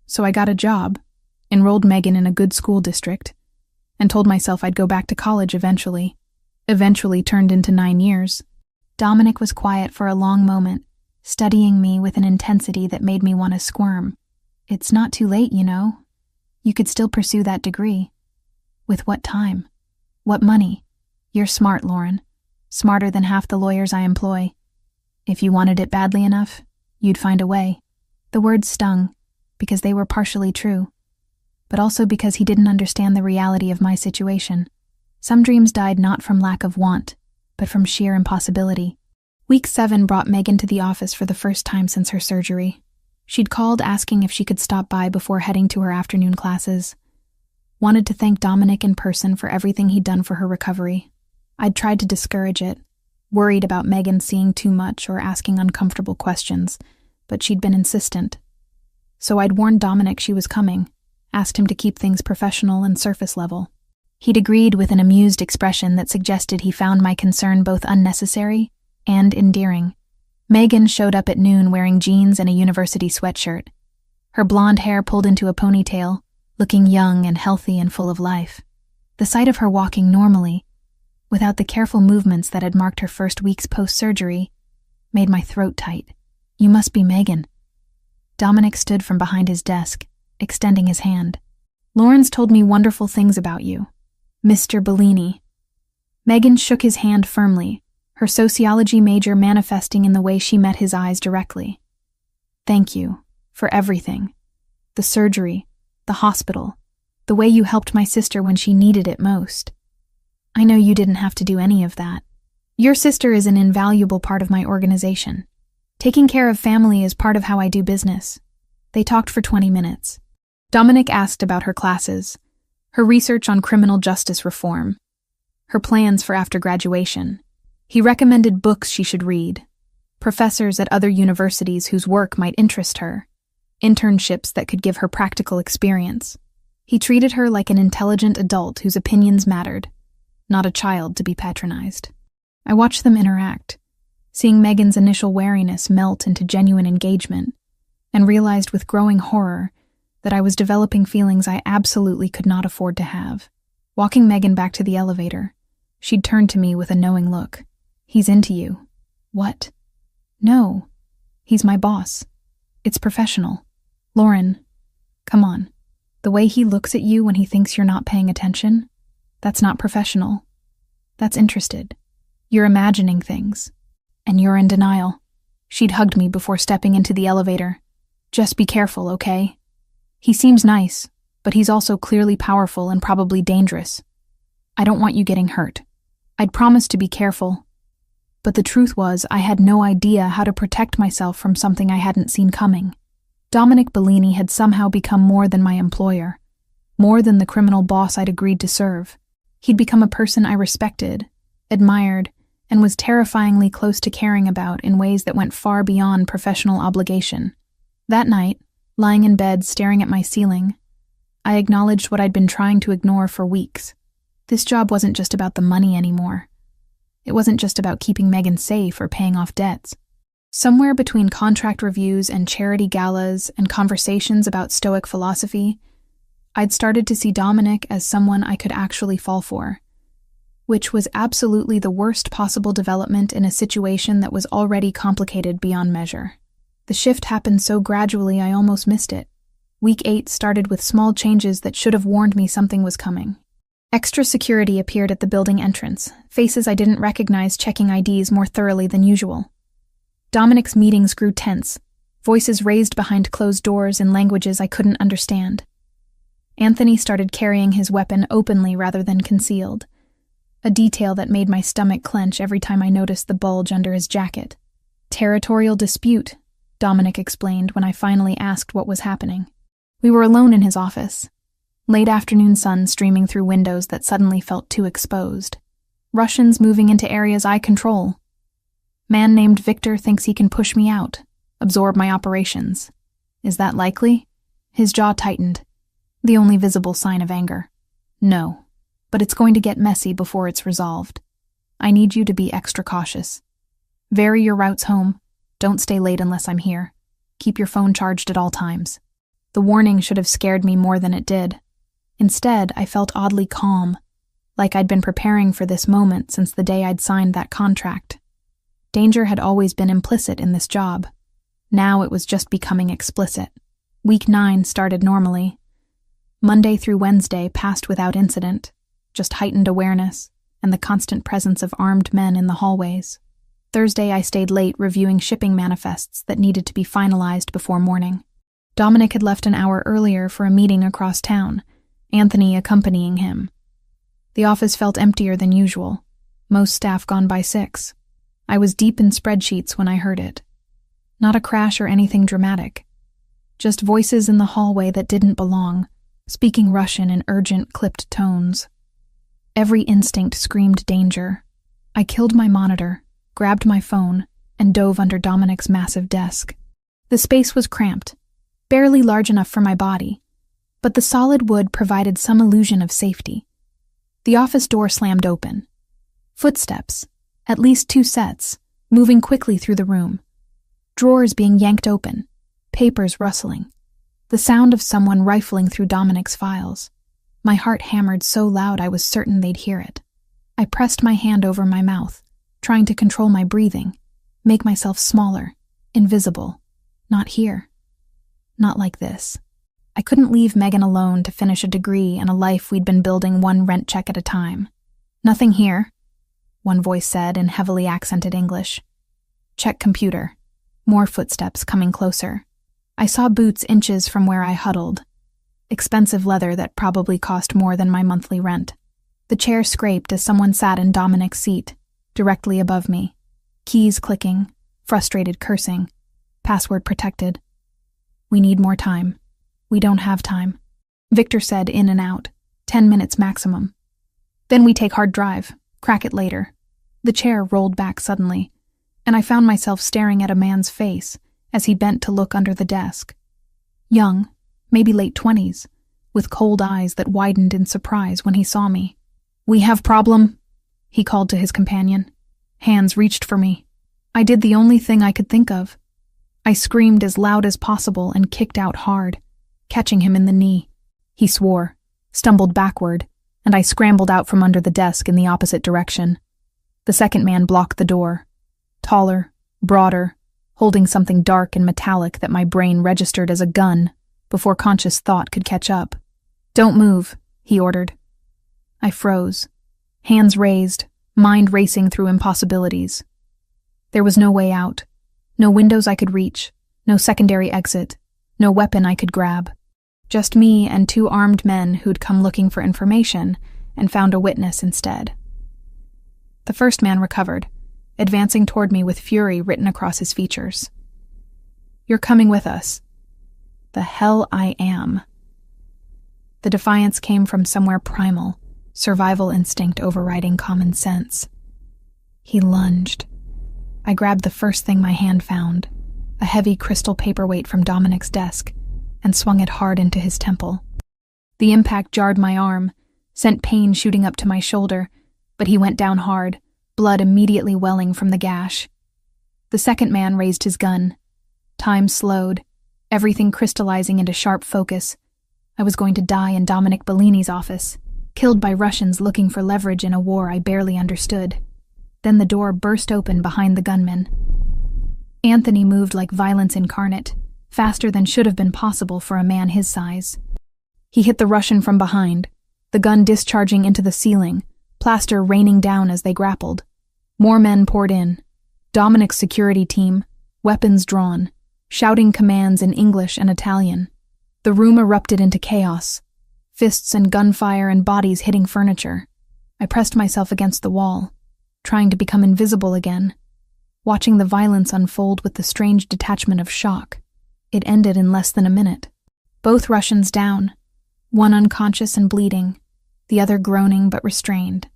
So I got a job, enrolled Megan in a good school district, and told myself I'd go back to college eventually. Eventually turned into 9 years. Dominic was quiet for a long moment, studying me with an intensity that made me want to squirm. "It's not too late, you know. You could still pursue that degree. With what time? What money? You're smart, Lauren. Smarter than half the lawyers I employ. If you wanted it badly enough, you'd find a way." The words stung, because they were partially true, but also because he didn't understand the reality of my situation. Some dreams died not from lack of want, but from sheer impossibility. Week 7 brought Megan to the office for the first time since her surgery. She'd called asking if she could stop by before heading to her afternoon classes. Wanted to thank Dominic in person for everything he'd done for her recovery. I'd tried to discourage it, worried about Megan seeing too much or asking uncomfortable questions, but she'd been insistent. So I'd warned Dominic she was coming, asked him to keep things professional and surface level. He'd agreed with an amused expression that suggested he found my concern both unnecessary and endearing. Megan showed up at noon wearing jeans and a university sweatshirt, her blonde hair pulled into a ponytail, looking young and healthy and full of life. The sight of her walking normally, without the careful movements that had marked her first weeks post-surgery, made my throat tight. "You must be Megan." Dominic stood from behind his desk, extending his hand. "Lauren's told me wonderful things about you, Mr. Bellini." Megan shook his hand firmly, her sociology major manifesting in the way she met his eyes directly. "Thank you for everything. The surgery, the hospital, the way you helped my sister when she needed it most. I know you didn't have to do any of that. Your sister is an invaluable part of my organization. Taking care of family is part of how I do business." They talked for 20 minutes. Dominic asked about her classes, her research on criminal justice reform, her plans for after graduation. He recommended books she should read, professors at other universities whose work might interest her, internships that could give her practical experience. He treated her like an intelligent adult whose opinions mattered, not a child to be patronized. I watched them interact, seeing Megan's initial wariness melt into genuine engagement, and realized with growing horror that I was developing feelings I absolutely could not afford to have. Walking Megan back to the elevator, she'd turned to me with a knowing look. "He's into you." "What?" "No. He's my boss. It's professional. Lauren, come on. The way he looks at you when he thinks you're not paying attention, that's not professional. That's interested. You're imagining things. And you're in denial." She'd hugged me before stepping into the elevator. "Just be careful, okay? He seems nice, but he's also clearly powerful and probably dangerous. I don't want you getting hurt. I'd promised to be careful. But the truth was, I had no idea how to protect myself from something I hadn't seen coming. Dominic Bellini had somehow become more than my employer, more than the criminal boss I'd agreed to serve. He'd become a person I respected, admired, and was terrifyingly close to caring about in ways that went far beyond professional obligation. That night, lying in bed staring at my ceiling, I acknowledged what I'd been trying to ignore for weeks. This job wasn't just about the money anymore. It wasn't just about keeping Megan safe or paying off debts. Somewhere between contract reviews and charity galas and conversations about Stoic philosophy, I'd started to see Dominic as someone I could actually fall for, which was absolutely the worst possible development in a situation that was already complicated beyond measure. The shift happened so gradually I almost missed it. Week 8 started with small changes that should have warned me something was coming. Extra security appeared at the building entrance, faces I didn't recognize checking IDs more thoroughly than usual. Dominic's meetings grew tense, voices raised behind closed doors in languages I couldn't understand. Anthony started carrying his weapon openly rather than concealed, a detail that made my stomach clench every time I noticed the bulge under his jacket. Territorial dispute, Dominic explained when I finally asked what was happening. We were alone in his office. Late afternoon sun streaming through windows that suddenly felt too exposed. Russians moving into areas I control. Man named Victor thinks he can push me out, absorb my operations. Is that likely? His jaw tightened, the only visible sign of anger. No, but it's going to get messy before it's resolved. I need you to be extra cautious. Vary your routes home. Don't stay late unless I'm here. Keep your phone charged at all times. The warning should have scared me more than it did. Instead, I felt oddly calm, like I'd been preparing for this moment since the day I'd signed that contract. Danger had always been implicit in this job. Now it was just becoming explicit. Week 9 started normally. Monday through Wednesday passed without incident, just heightened awareness and the constant presence of armed men in the hallways. Thursday I stayed late reviewing shipping manifests that needed to be finalized before morning. Dominic had left an hour earlier for a meeting across town, Anthony accompanying him. The office felt emptier than usual, most staff gone by 6. I was deep in spreadsheets when I heard it. Not a crash or anything dramatic. Just voices in the hallway that didn't belong, speaking Russian in urgent, clipped tones. Every instinct screamed danger. I killed my monitor, grabbed my phone, and dove under Dominic's massive desk. The space was cramped, barely large enough for my body, but the solid wood provided some illusion of safety. The office door slammed open. Footsteps, at least 2 sets, moving quickly through the room. Drawers being yanked open, papers rustling. The sound of someone rifling through Dominic's files. My heart hammered so loud I was certain they'd hear it. I pressed my hand over my mouth, trying to control my breathing, make myself smaller, invisible. Not here. Not like this. I couldn't leave Megan alone to finish a degree and a life we'd been building one rent check at a time. Nothing here, one voice said in heavily accented English. Check computer. More footsteps coming closer. I saw boots inches from where I huddled. Expensive leather that probably cost more than my monthly rent. The chair scraped as someone sat in Dominic's seat, directly above me. Keys clicking, frustrated cursing. Password protected. We need more time. We don't have time. Victor said in and out. 10 minutes maximum. Then we take hard drive. Crack it later. The chair rolled back suddenly, and I found myself staring at a man's face as he bent to look under the desk. Young, maybe late 20s, with cold eyes that widened in surprise when he saw me. We have problem, he called to his companion. Hands reached for me. I did the only thing I could think of. I screamed as loud as possible and kicked out hard, catching him in the knee. He swore, stumbled backward, and I scrambled out from under the desk in the opposite direction. The second man blocked the door. Taller, broader, holding something dark and metallic that my brain registered as a gun before conscious thought could catch up. Don't move, he ordered. I froze, hands raised, mind racing through impossibilities. There was no way out, no windows I could reach, no secondary exit, no weapon I could grab. Just me and 2 armed men who'd come looking for information and found a witness instead. The first man recovered, advancing toward me with fury written across his features. You're coming with us. The hell I am. The defiance came from somewhere primal, survival instinct overriding common sense. He lunged. I grabbed the first thing my hand found, a heavy crystal paperweight from Dominic's desk, and swung it hard into his temple. The impact jarred my arm, sent pain shooting up to my shoulder, but he went down hard, blood immediately welling from the gash. The second man raised his gun. Time slowed, everything crystallizing into sharp focus. I was going to die in Dominic Bellini's office, killed by Russians looking for leverage in a war I barely understood. Then the door burst open behind the gunman. Anthony moved like violence incarnate, faster than should have been possible for a man his size. He hit the Russian from behind, the gun discharging into the ceiling, plaster raining down as they grappled. More men poured in. Dominic's security team, weapons drawn, shouting commands in English and Italian. The room erupted into chaos, fists and gunfire and bodies hitting furniture. I pressed myself against the wall, trying to become invisible again, watching the violence unfold with the strange detachment of shock. It ended in less than a minute. Both Russians down, one unconscious and bleeding, the other groaning but restrained.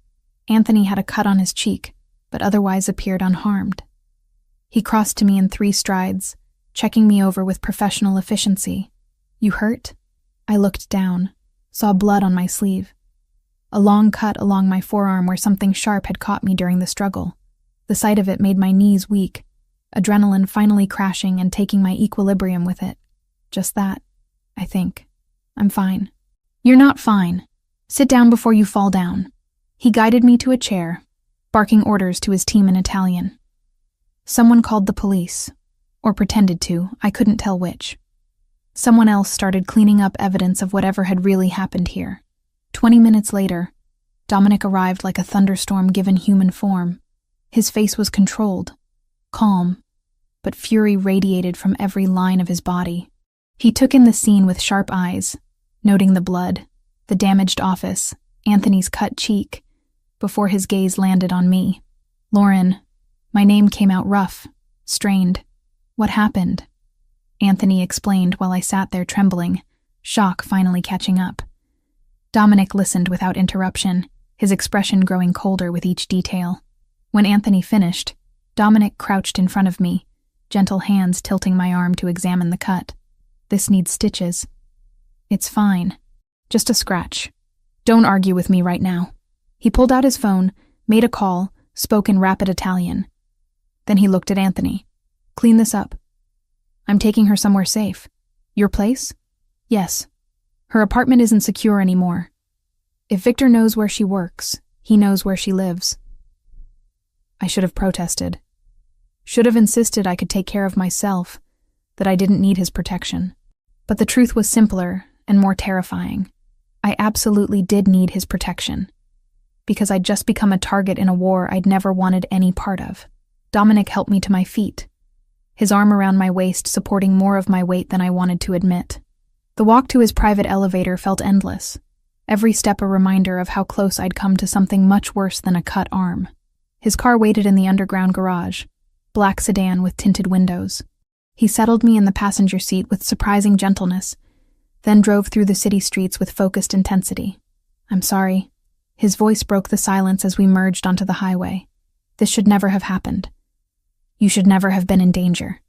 Anthony had a cut on his cheek, but otherwise appeared unharmed. He crossed to me in 3 strides, checking me over with professional efficiency. "You hurt?" I looked down, saw blood on my sleeve. A long cut along my forearm where something sharp had caught me during the struggle. The sight of it made my knees weak, adrenaline finally crashing and taking my equilibrium with it. Just that, I think. I'm fine. "You're not fine. Sit down before you fall down." He guided me to a chair, barking orders to his team in Italian. Someone called the police, or pretended to, I couldn't tell which. Someone else started cleaning up evidence of whatever had really happened here. 20 minutes later, Dominic arrived like a thunderstorm given human form. His face was controlled, calm, but fury radiated from every line of his body. He took in the scene with sharp eyes, noting the blood, the damaged office, Anthony's cut cheek, before his gaze landed on me. "Lauren," my name came out rough, strained. "What happened?" Anthony explained while I sat there trembling, shock finally catching up. Dominic listened without interruption, his expression growing colder with each detail. When Anthony finished, Dominic crouched in front of me, gentle hands tilting my arm to examine the cut. "This needs stitches." "It's fine. Just a scratch. Don't argue with me right now." He pulled out his phone, made a call, spoke in rapid Italian. Then he looked at Anthony. "Clean this up." "I'm taking her somewhere safe." "Your place?" "Yes. Her apartment isn't secure anymore. If Victor knows where she works, he knows where she lives." I should have protested. Should have insisted I could take care of myself, that I didn't need his protection. But the truth was simpler and more terrifying. I absolutely did need his protection, because I'd just become a target in a war I'd never wanted any part of. Dominic helped me to my feet, his arm around my waist supporting more of my weight than I wanted to admit. The walk to his private elevator felt endless, every step a reminder of how close I'd come to something much worse than a cut arm. His car waited in the underground garage, black sedan with tinted windows. He settled me in the passenger seat with surprising gentleness, then drove through the city streets with focused intensity. "I'm sorry." His voice broke the silence as we merged onto the highway. "This should never have happened. You should never have been in danger.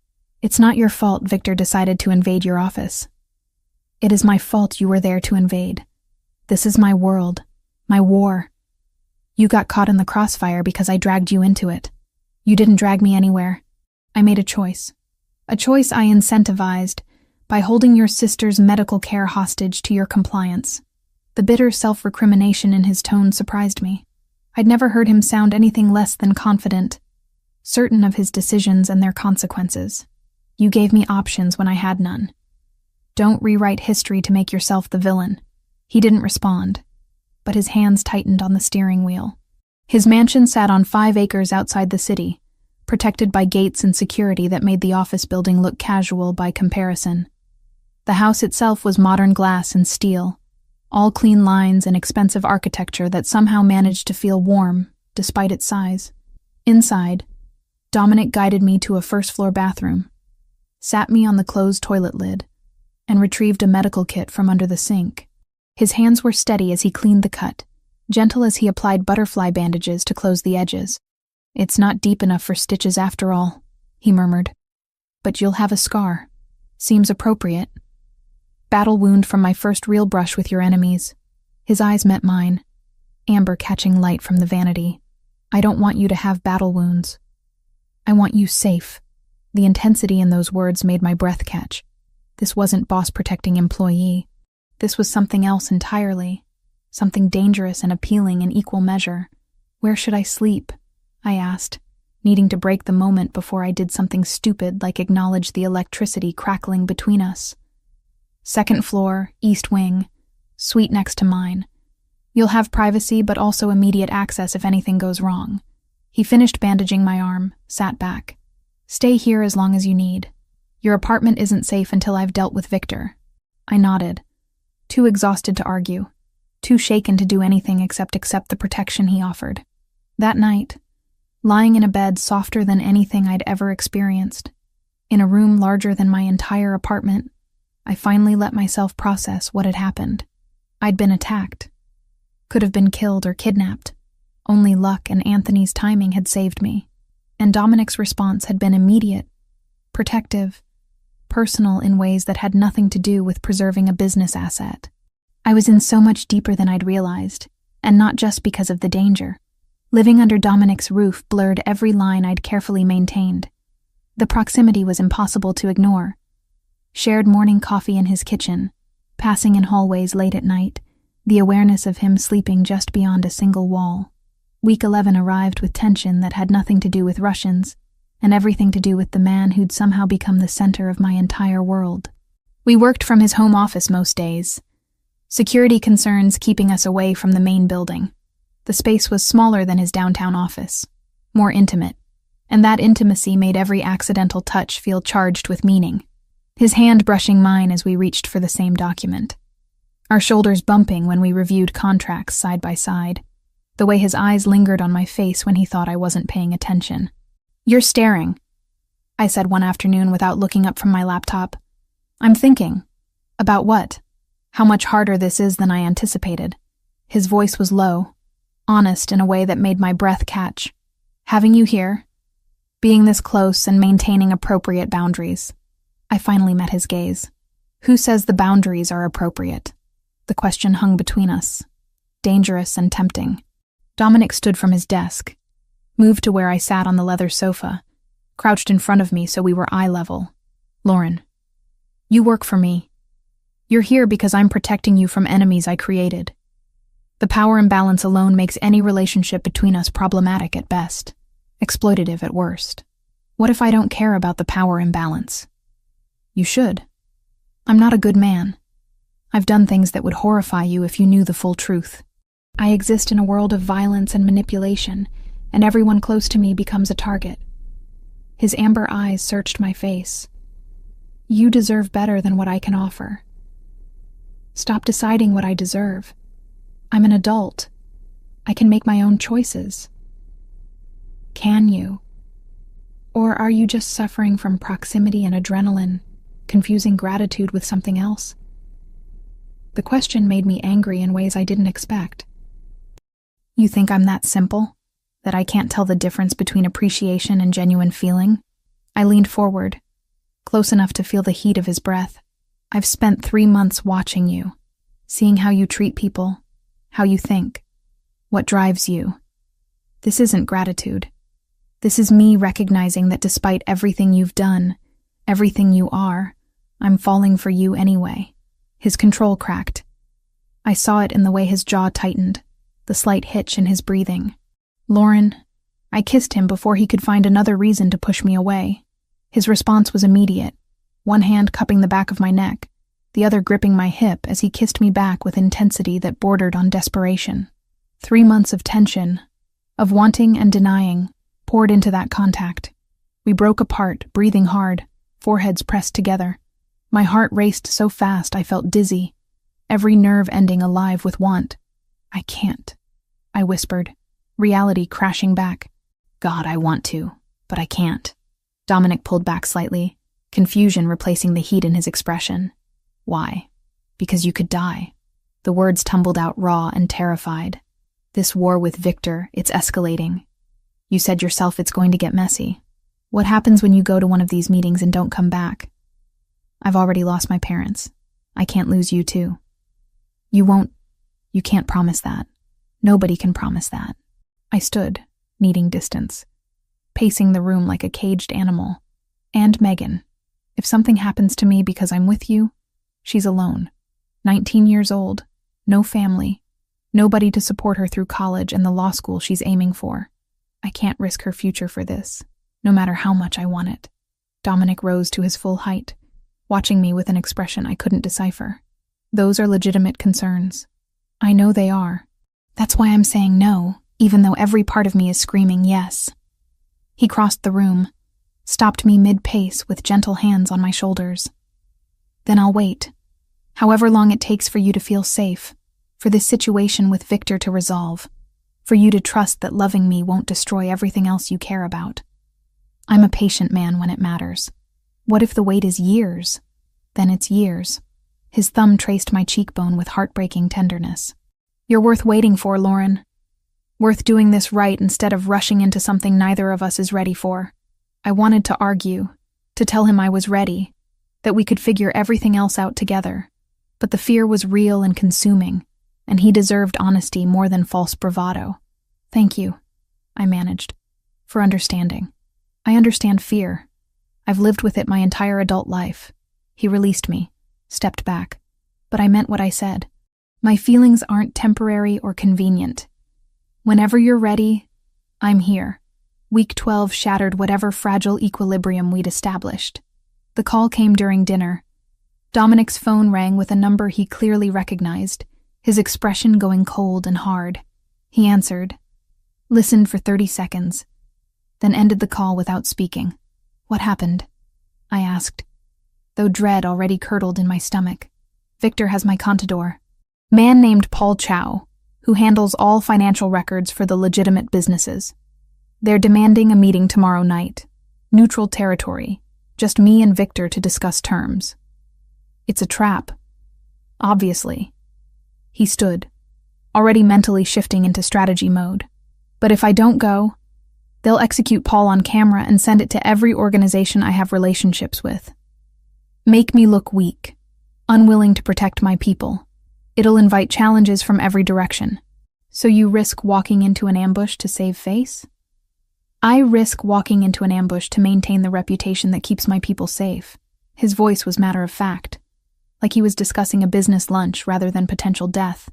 It's not your fault Victor decided to invade your office. It is my fault you were there to invade. This is my world, my war. You got caught in the crossfire because I dragged you into it. You didn't drag me anywhere. I made a choice. A choice I incentivized by holding your sister's medical care hostage to your compliance." The bitter self-recrimination in his tone surprised me. I'd never heard him sound anything less than confident, certain of his decisions and their consequences. "You gave me options when I had none. Don't rewrite history to make yourself the villain." He didn't respond, but his hands tightened on the steering wheel. His mansion sat on 5 acres outside the city, protected by gates and security that made the office building look casual by comparison. The house itself was modern glass and steel, all clean lines and expensive architecture that somehow managed to feel warm, despite its size. Inside, Dominic guided me to a first-floor bathroom, sat me on the closed toilet lid, and retrieved a medical kit from under the sink. His hands were steady as he cleaned the cut, gentle as he applied butterfly bandages to close the edges. "It's not deep enough for stitches after all," he murmured. "But you'll have a scar. Seems appropriate. Battle wound from my first real brush with your enemies." His eyes met mine, amber catching light from the vanity. "I don't want you to have battle wounds. I want you safe." The intensity in those words made my breath catch. This wasn't boss protecting employee. This was something else entirely. Something dangerous and appealing in equal measure. "Where should I sleep?" I asked, needing to break the moment before I did something stupid like acknowledge the electricity crackling between us. "Second floor, east wing, suite next to mine. You'll have privacy but also immediate access if anything goes wrong." He finished bandaging my arm, sat back. "Stay here as long as you need. Your apartment isn't safe until I've dealt with Victor." I nodded, too exhausted to argue, too shaken to do anything except accept the protection he offered. That night, lying in a bed softer than anything I'd ever experienced, in a room larger than my entire apartment, I finally let myself process what had happened. I'd been attacked. Could have been killed or kidnapped. Only luck and Anthony's timing had saved me. And Dominic's response had been immediate, protective, personal in ways that had nothing to do with preserving a business asset. I was in so much deeper than I'd realized, and not just because of the danger. Living under Dominic's roof blurred every line I'd carefully maintained. The proximity was impossible to ignore. Shared morning coffee in his kitchen, passing in hallways late at night, the awareness of him sleeping just beyond a single wall. Week 11 arrived with tension that had nothing to do with Russians, and everything to do with the man who'd somehow become the center of my entire world. We worked from his home office most days, security concerns keeping us away from the main building. The space was smaller than his downtown office, more intimate, and that intimacy made every accidental touch feel charged with meaning. His hand brushing mine as we reached for the same document. Our shoulders bumping when we reviewed contracts side by side. The way his eyes lingered on my face when he thought I wasn't paying attention. "You're staring," I said one afternoon without looking up from my laptop. "I'm thinking." "About what?" "How much harder this is than I anticipated." His voice was low, honest in a way that made my breath catch. "Having you here, being this close and maintaining appropriate boundaries." I finally met his gaze. "Who says the boundaries are appropriate?" The question hung between us, dangerous and tempting. Dominic stood from his desk, moved to where I sat on the leather sofa, crouched in front of me so we were eye level. "Lauren, you work for me. You're here because I'm protecting you from enemies I created. The power imbalance alone makes any relationship between us problematic at best, exploitative at worst. What if I don't care about the power imbalance?" "You should. I'm not a good man. I've done things that would horrify you if you knew the full truth. I exist in a world of violence and manipulation, and everyone close to me becomes a target." His amber eyes searched my face. "You deserve better than what I can offer. Stop deciding what I deserve. I'm an adult. I can make my own choices." "Can you? Or are you just suffering from proximity and adrenaline, confusing gratitude with something else?" The question made me angry in ways I didn't expect. "You think I'm that simple? That I can't tell the difference between appreciation and genuine feeling?" I leaned forward, close enough to feel the heat of his breath. "I've spent 3 months watching you, seeing how you treat people, how you think, what drives you. This isn't gratitude. This is me recognizing that despite everything you've done, everything you are, I'm falling for you anyway." His control cracked. I saw it in the way his jaw tightened, the slight hitch in his breathing. "Lauren," I kissed him before he could find another reason to push me away. His response was immediate, one hand cupping the back of my neck, the other gripping my hip as he kissed me back with intensity that bordered on desperation. 3 months of tension, of wanting and denying, poured into that contact. We broke apart, breathing hard, foreheads pressed together. My heart raced so fast I felt dizzy, every nerve ending alive with want. "I can't," I whispered, reality crashing back. "God, I want to, but I can't." Dominic pulled back slightly, confusion replacing the heat in his expression. "Why?" "Because you could die." The words tumbled out raw and terrified. This war with Victor, it's escalating. You said yourself it's going to get messy. What happens when you go to one of these meetings and don't come back? I've already lost my parents. I can't lose you too. You can't promise that. Nobody can promise that. I stood, needing distance, pacing the room like a caged animal. And Megan. If something happens to me because I'm with you, she's alone. 19 years old, no family, nobody to support her through college and the law school she's aiming for. I can't risk her future for this, no matter how much I want it. Dominic rose to his full height, watching me with an expression I couldn't decipher. Those are legitimate concerns. I know they are. That's why I'm saying no, even though every part of me is screaming yes. He crossed the room, stopped me mid-pace with gentle hands on my shoulders. Then I'll wait, however long it takes for you to feel safe, for this situation with Victor to resolve, for you to trust that loving me won't destroy everything else you care about. I'm a patient man when it matters. What if the wait is years? Then it's years. His thumb traced my cheekbone with heartbreaking tenderness. You're worth waiting for, Lauren. Worth doing this right instead of rushing into something neither of us is ready for. I wanted to argue, to tell him I was ready, that we could figure everything else out together. But the fear was real and consuming, and he deserved honesty more than false bravado. Thank you, I managed, for understanding. I understand fear. I've lived with it my entire adult life. He released me, stepped back, but I meant what I said. My feelings aren't temporary or convenient. Whenever you're ready, I'm here. Week 12 shattered whatever fragile equilibrium we'd established. The call came during dinner. Dominic's phone rang with a number he clearly recognized, his expression going cold and hard. He answered, listened for 30 seconds, then ended the call without speaking. What happened? I asked, though dread already curdled in my stomach. Victor has my contador. Man named Paul Chow, who handles all financial records for the legitimate businesses. They're demanding a meeting tomorrow night. Neutral territory. Just me and Victor to discuss terms. It's a trap. Obviously. He stood, already mentally shifting into strategy mode. But if I don't go, they'll execute Paul on camera and send it to every organization I have relationships with. Make me look weak, unwilling to protect my people. It'll invite challenges from every direction. So you risk walking into an ambush to save face? I risk walking into an ambush to maintain the reputation that keeps my people safe. His voice was matter of fact, like he was discussing a business lunch rather than potential death.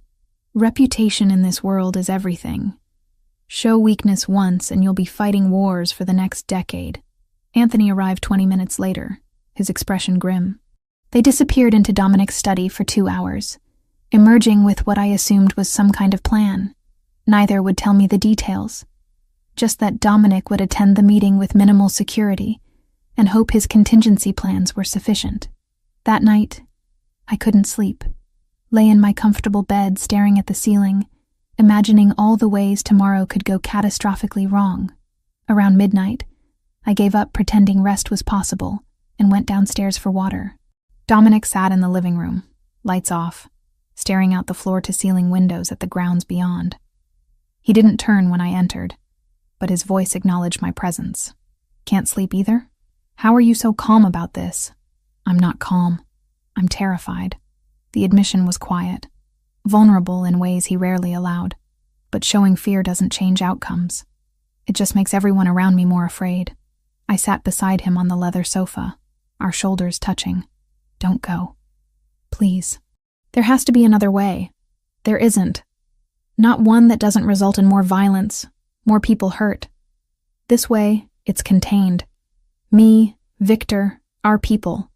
Reputation in this world is everything. Show weakness once and you'll be fighting wars for the next decade. Anthony arrived 20 minutes later, his expression grim. They disappeared into Dominic's study for 2 hours, emerging with what I assumed was some kind of plan. Neither would tell me the details, just that Dominic would attend the meeting with minimal security and hope his contingency plans were sufficient. That night, I couldn't sleep. Lay in my comfortable bed staring at the ceiling, imagining all the ways tomorrow could go catastrophically wrong. Around midnight, I gave up pretending rest was possible and went downstairs for water. Dominic sat in the living room, lights off, staring out the floor-to-ceiling windows at the grounds beyond. He didn't turn when I entered, but his voice acknowledged my presence. Can't sleep either? How are you so calm about this? I'm not calm. I'm terrified. The admission was quiet, vulnerable in ways he rarely allowed, but showing fear doesn't change outcomes. It just makes everyone around me more afraid. I sat beside him on the leather sofa, our shoulders touching. Don't go. Please. There has to be another way. There isn't. Not one that doesn't result in more violence, more people hurt. This way, it's contained. Me, Victor, our people.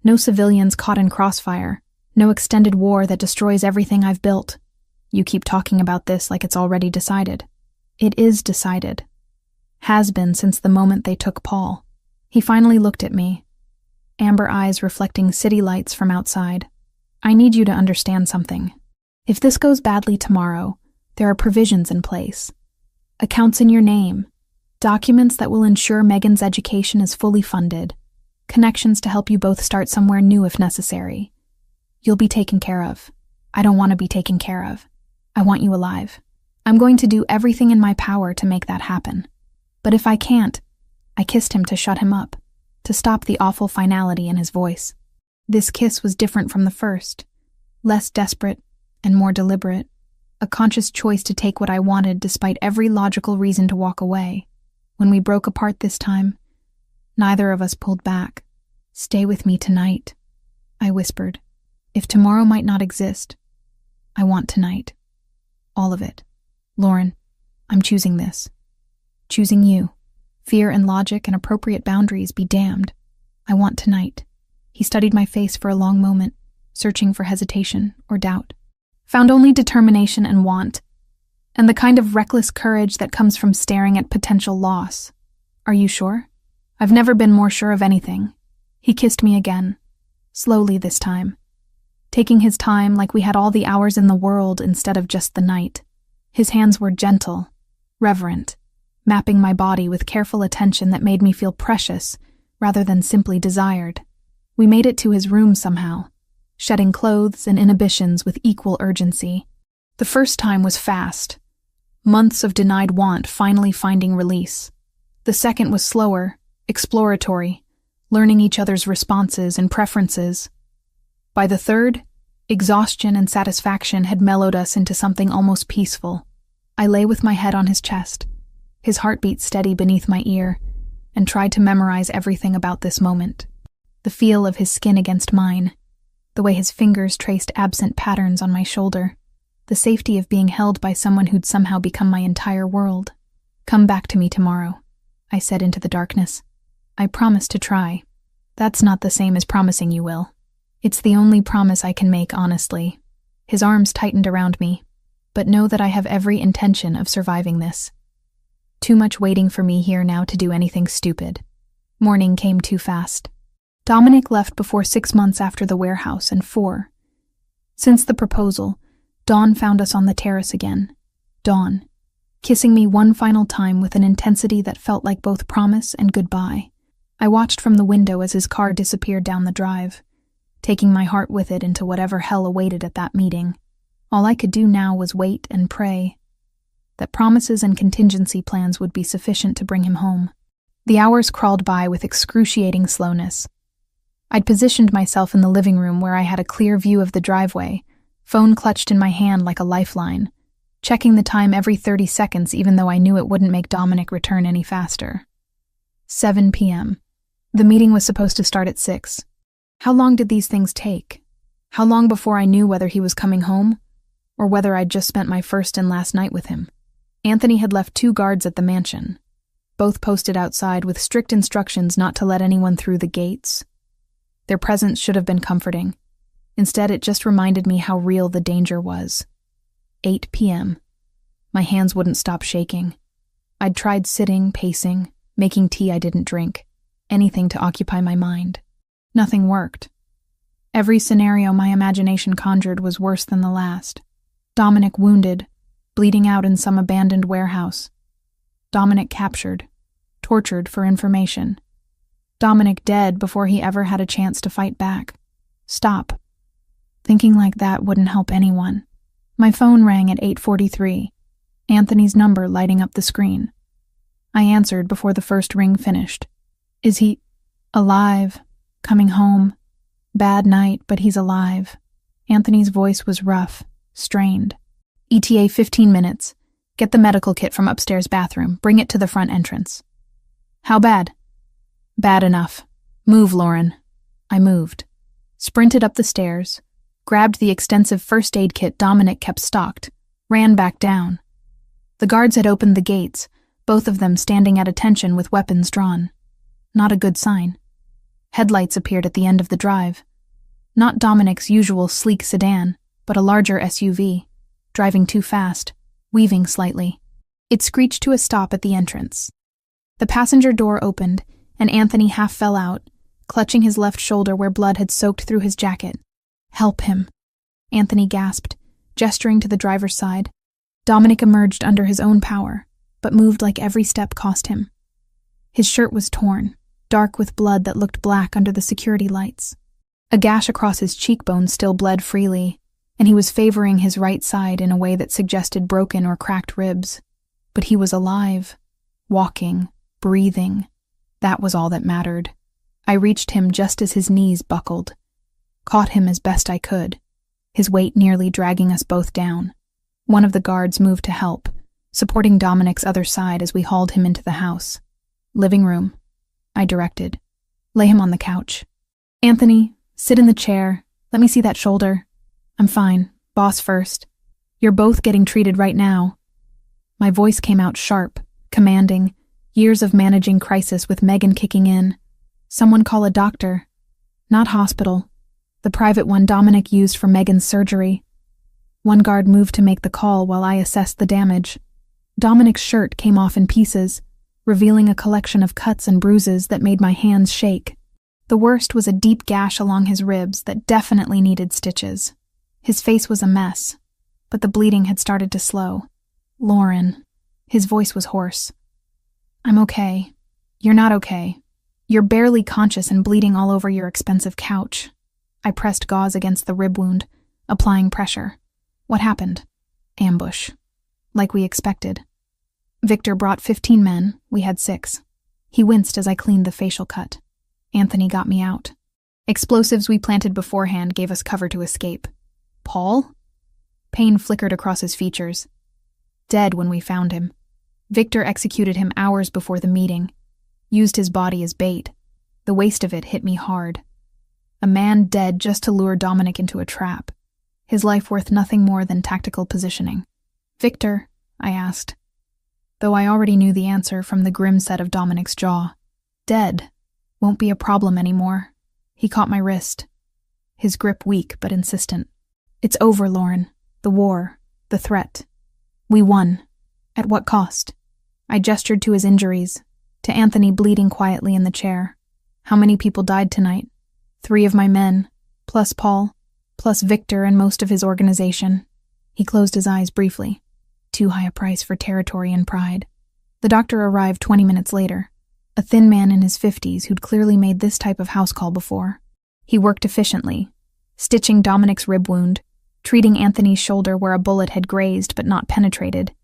No civilians caught in crossfire. No extended war that destroys everything I've built. You keep talking about this like it's already decided. It is decided. Has been since the moment they took Paul. He finally looked at me, amber eyes reflecting city lights from outside. I need you to understand something. If this goes badly tomorrow, there are provisions in place. Accounts in your name, documents that will ensure Megan's education is fully funded, connections to help you both start somewhere new if necessary. You'll be taken care of. I don't want to be taken care of. I want you alive. I'm going to do everything in my power to make that happen. But if I can't, I kissed him to shut him up, to stop the awful finality in his voice. This kiss was different from the first, less desperate and more deliberate, a conscious choice to take what I wanted despite every logical reason to walk away. When we broke apart this time, neither of us pulled back. "Stay with me tonight," I whispered. "If tomorrow might not exist, I want tonight. All of it. Lauren, I'm choosing this. Choosing you. Fear and logic and appropriate boundaries be damned. I want tonight." He studied my face for a long moment, searching for hesitation or doubt. Found only determination and want, and the kind of reckless courage that comes from staring at potential loss. "Are you sure?" "I've never been more sure of anything." He kissed me again, slowly this time, taking his time like we had all the hours in the world instead of just the night. His hands were gentle, reverent, mapping my body with careful attention that made me feel precious rather than simply desired. We made it to his room somehow, shedding clothes and inhibitions with equal urgency. The first time was fast, months of denied want finally finding release. The second was slower, exploratory, learning each other's responses and preferences. By the third, exhaustion and satisfaction had mellowed us into something almost peaceful. I lay with my head on his chest, his heartbeat steady beneath my ear, and tried to memorize everything about this moment. The feel of his skin against mine, the way his fingers traced absent patterns on my shoulder, the safety of being held by someone who'd somehow become my entire world. "Come back to me tomorrow," I said into the darkness. "I promise to try." "That's not the same as promising you will." "It's the only promise I can make, honestly." His arms tightened around me. "But know that I have every intention of surviving this. Too much waiting for me here now to do anything stupid." Morning came too fast. Dominic left before 6 months after the warehouse and 4. Since the proposal, Dawn found us on the terrace again. Dawn, kissing me one final time with an intensity that felt like both promise and goodbye. I watched from the window as his car disappeared down the drive, taking my heart with it into whatever hell awaited at that meeting. All I could do now was wait and pray that promises and contingency plans would be sufficient to bring him home. The hours crawled by with excruciating slowness. I'd positioned myself in the living room where I had a clear view of the driveway, phone clutched in my hand like a lifeline, checking the time every 30 seconds even though I knew it wouldn't make Dominic return any faster. 7 p.m. The meeting was supposed to start at 6. How long did these things take? How long before I knew whether he was coming home, or whether I'd just spent my first and last night with him? Anthony had left 2 guards at the mansion, both posted outside with strict instructions not to let anyone through the gates. Their presence should have been comforting. Instead, it just reminded me how real the danger was. 8 p.m. My hands wouldn't stop shaking. I'd tried sitting, pacing, making tea I didn't drink, anything to occupy my mind. Nothing worked. Every scenario my imagination conjured was worse than the last. Dominic wounded, bleeding out in some abandoned warehouse. Dominic captured, tortured for information. Dominic dead before he ever had a chance to fight back. Stop. Thinking like that wouldn't help anyone. My phone rang at 8:43, Anthony's number lighting up the screen. I answered before the first ring finished. "Is he alive? Coming home? Bad night, but he's alive." Anthony's voice was rough, strained. "ETA 15 minutes. Get the medical kit from upstairs bathroom. Bring it to the front entrance." "How bad?" "Bad enough. Move, Lauren." I moved, sprinted up the stairs, grabbed the extensive first aid kit Dominic kept stocked, ran back down. The guards had opened the gates, both of them standing at attention with weapons drawn. Not a good sign. Headlights appeared at the end of the drive. Not Dominic's usual sleek sedan, but a larger SUV, driving too fast, weaving slightly. It screeched to a stop at the entrance. The passenger door opened, and Anthony half fell out, clutching his left shoulder where blood had soaked through his jacket. "Help him," Anthony gasped, gesturing to the driver's side. Dominic emerged under his own power, but moved like every step cost him. His shirt was torn, dark with blood that looked black under the security lights. A gash across his cheekbone still bled freely, and he was favoring his right side in a way that suggested broken or cracked ribs. But he was alive, walking, breathing. That was all that mattered. I reached him just as his knees buckled, caught him as best I could, his weight nearly dragging us both down. One of the guards moved to help, supporting Dominic's other side as we hauled him into the house. "Living room," I directed. "Lay him on the couch. Anthony, sit in the chair. Let me see that shoulder." "I'm fine. Boss first. You're both getting treated right now." My voice came out sharp, commanding, years of managing crisis with Megan kicking in. "Someone call a doctor." "Not hospital. The private one Dominic used for Megan's surgery." One guard moved to make the call while I assessed the damage. Dominic's shirt came off in pieces, revealing a collection of cuts and bruises that made my hands shake. The worst was a deep gash along his ribs that definitely needed stitches. His face was a mess, but the bleeding had started to slow. "Lauren." His voice was hoarse. "I'm okay. You're not okay. You're barely conscious and bleeding all over your expensive couch." I pressed gauze against the rib wound, applying pressure. "What happened?" "Ambush. Like we expected. Victor brought 15 men, we had 6. He winced as I cleaned the facial cut. Anthony got me out. Explosives we planted beforehand gave us cover to escape. "Paul?" Pain flickered across his features. "Dead when we found him. Victor executed him hours before the meeting. Used his body as bait. The waste of it hit me hard. A man dead just to lure Dominic into a trap. His life worth nothing more than tactical positioning." "Victor?" I asked, though I already knew the answer from the grim set of Dominic's jaw. "Dead. Won't be a problem anymore." He caught my wrist, his grip weak but insistent. "It's over, Lauren. The war. The threat. We won. At what cost?" I gestured to his injuries, to Anthony bleeding quietly in the chair. "How many people died tonight?" 3 of my men, plus Paul, plus Victor and most of his organization." He closed his eyes briefly. Too high a price for territory and pride. The doctor arrived 20 minutes later, a thin man in his 50s who'd clearly made this type of house call before. He worked efficiently, stitching Dominic's rib wound, treating Anthony's shoulder where a bullet had grazed but not penetrated,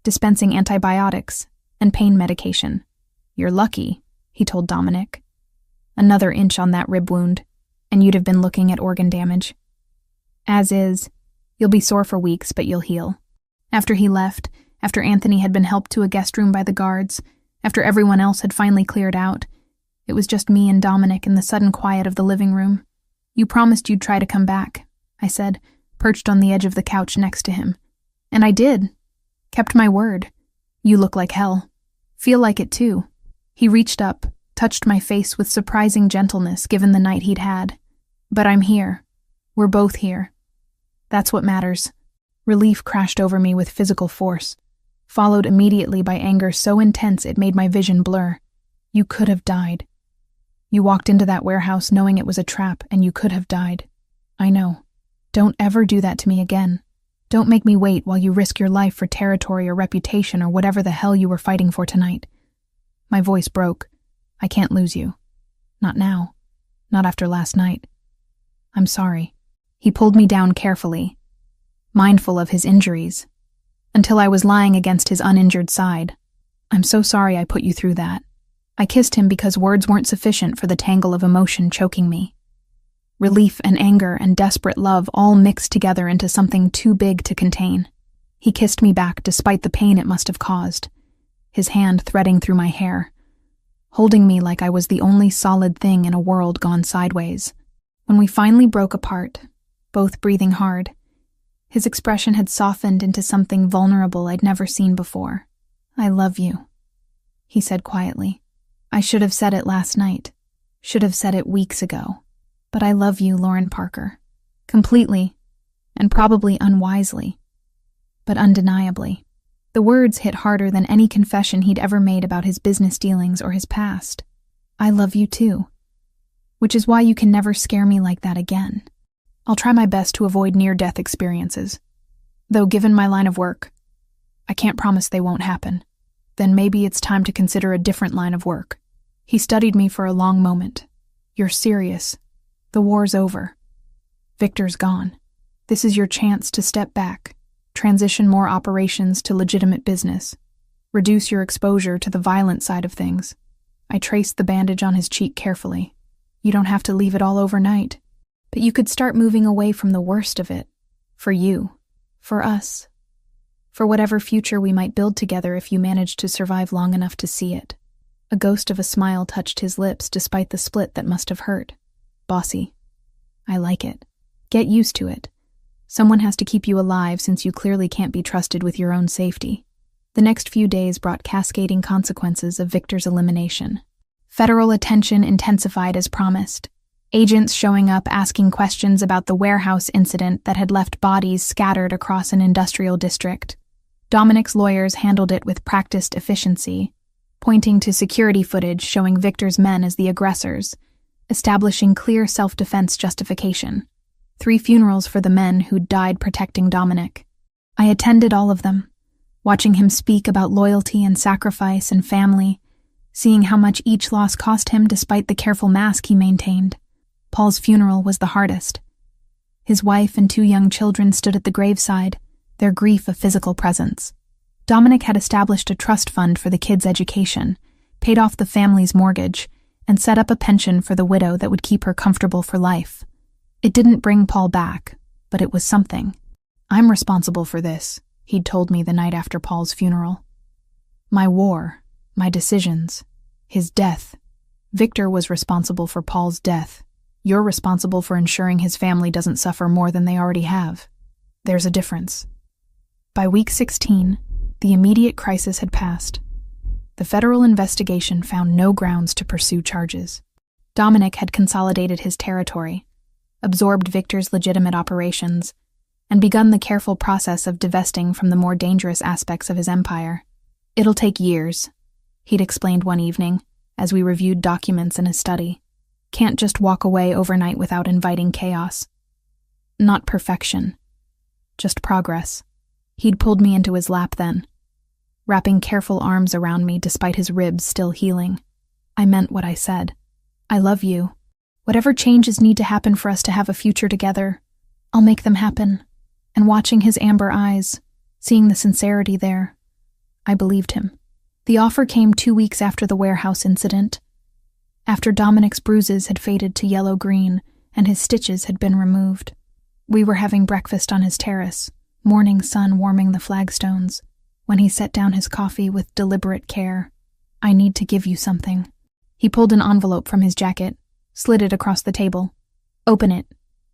dispensing antibiotics and pain medication. "You're lucky," he told Dominic. "Another inch on that rib wound, and you'd have been looking at organ damage. As is, you'll be sore for weeks, but you'll heal." After he left, after Anthony had been helped to a guest room by the guards, after everyone else had finally cleared out, it was just me and Dominic in the sudden quiet of the living room. "You promised you'd try to come back," I said, perched on the edge of the couch next to him. "And I did. Kept my word. You look like hell. Feel like it too." He reached up, touched my face with surprising gentleness given the night he'd had. "But I'm here. We're both here. That's what matters." Relief crashed over me with physical force, followed immediately by anger so intense it made my vision blur. "You could have died. You walked into that warehouse knowing it was a trap, and you could have died. I know. Don't ever do that to me again. Don't make me wait while you risk your life for territory or reputation or whatever the hell you were fighting for tonight." My voice broke. "I can't lose you. Not now. Not after last night. I'm sorry." He pulled me down carefully, mindful of his injuries, until I was lying against his uninjured side. "I'm so sorry I put you through that." I kissed him because words weren't sufficient for the tangle of emotion choking me. Relief and anger and desperate love all mixed together into something too big to contain. He kissed me back despite the pain it must have caused, his hand threading through my hair, holding me like I was the only solid thing in a world gone sideways. When we finally broke apart, both breathing hard, his expression had softened into something vulnerable I'd never seen before. "I love you," he said quietly. "I should have said it last night, should have said it weeks ago. But I love you, Lauren Parker. Completely, and probably unwisely, but undeniably." The words hit harder than any confession he'd ever made about his business dealings or his past. "I love you too. Which is why you can never scare me like that again. I'll try my best to avoid near-death experiences. Though given my line of work, I can't promise they won't happen. Then maybe it's time to consider a different line of work." He studied me for a long moment. "You're serious. The war's over. Victor's gone. This is your chance to step back, transition more operations to legitimate business, reduce your exposure to the violent side of things. I traced the bandage on his cheek carefully. You don't have to leave it all overnight, but you could start moving away from the worst of it. For you, for us, for whatever future we might build together if you manage to survive long enough to see it. A ghost of a smile touched his lips despite the split that must have hurt. Bossy. I like it. Get used to it. Someone has to keep you alive since you clearly can't be trusted with your own safety. The next few days brought cascading consequences of Victor's elimination. Federal attention intensified as promised. Agents showing up asking questions about the warehouse incident that had left bodies scattered across an industrial district. Dominic's lawyers handled it with practiced efficiency, pointing to security footage showing Victor's men as the aggressors, establishing clear self-defense justification. 3 funerals for the men who'd died protecting Dominic. I attended all of them, watching him speak about loyalty and sacrifice and family, seeing how much each loss cost him despite the careful mask he maintained. Paul's funeral was the hardest. His wife and 2 young children stood at the graveside, their grief a physical presence. Dominic had established a trust fund for the kids' education, paid off the family's mortgage, and set up a pension for the widow that would keep her comfortable for life. It didn't bring Paul back, but it was something. I'm responsible for this, he'd told me the night after Paul's funeral. My war, my decisions, his death. Victor was responsible for Paul's death. You're responsible for ensuring his family doesn't suffer more than they already have. There's a difference. By week 16, the immediate crisis had passed. The federal investigation found no grounds to pursue charges. Dominic had consolidated his territory, absorbed Victor's legitimate operations, and begun the careful process of divesting from the more dangerous aspects of his empire. It'll take years, he'd explained one evening, as we reviewed documents in his study. Can't just walk away overnight without inviting chaos. Not perfection, just progress. He'd pulled me into his lap then, wrapping careful arms around me despite his ribs still healing. I meant what I said. I love you. Whatever changes need to happen for us to have a future together, I'll make them happen. And watching his amber eyes, seeing the sincerity there, I believed him. The offer came 2 weeks after the warehouse incident, after Dominic's bruises had faded to yellow-green and his stitches had been removed. We were having breakfast on his terrace, morning sun warming the flagstones, when he set down his coffee with deliberate care. I need to give you something. He pulled an envelope from his jacket, slid it across the table. Open it.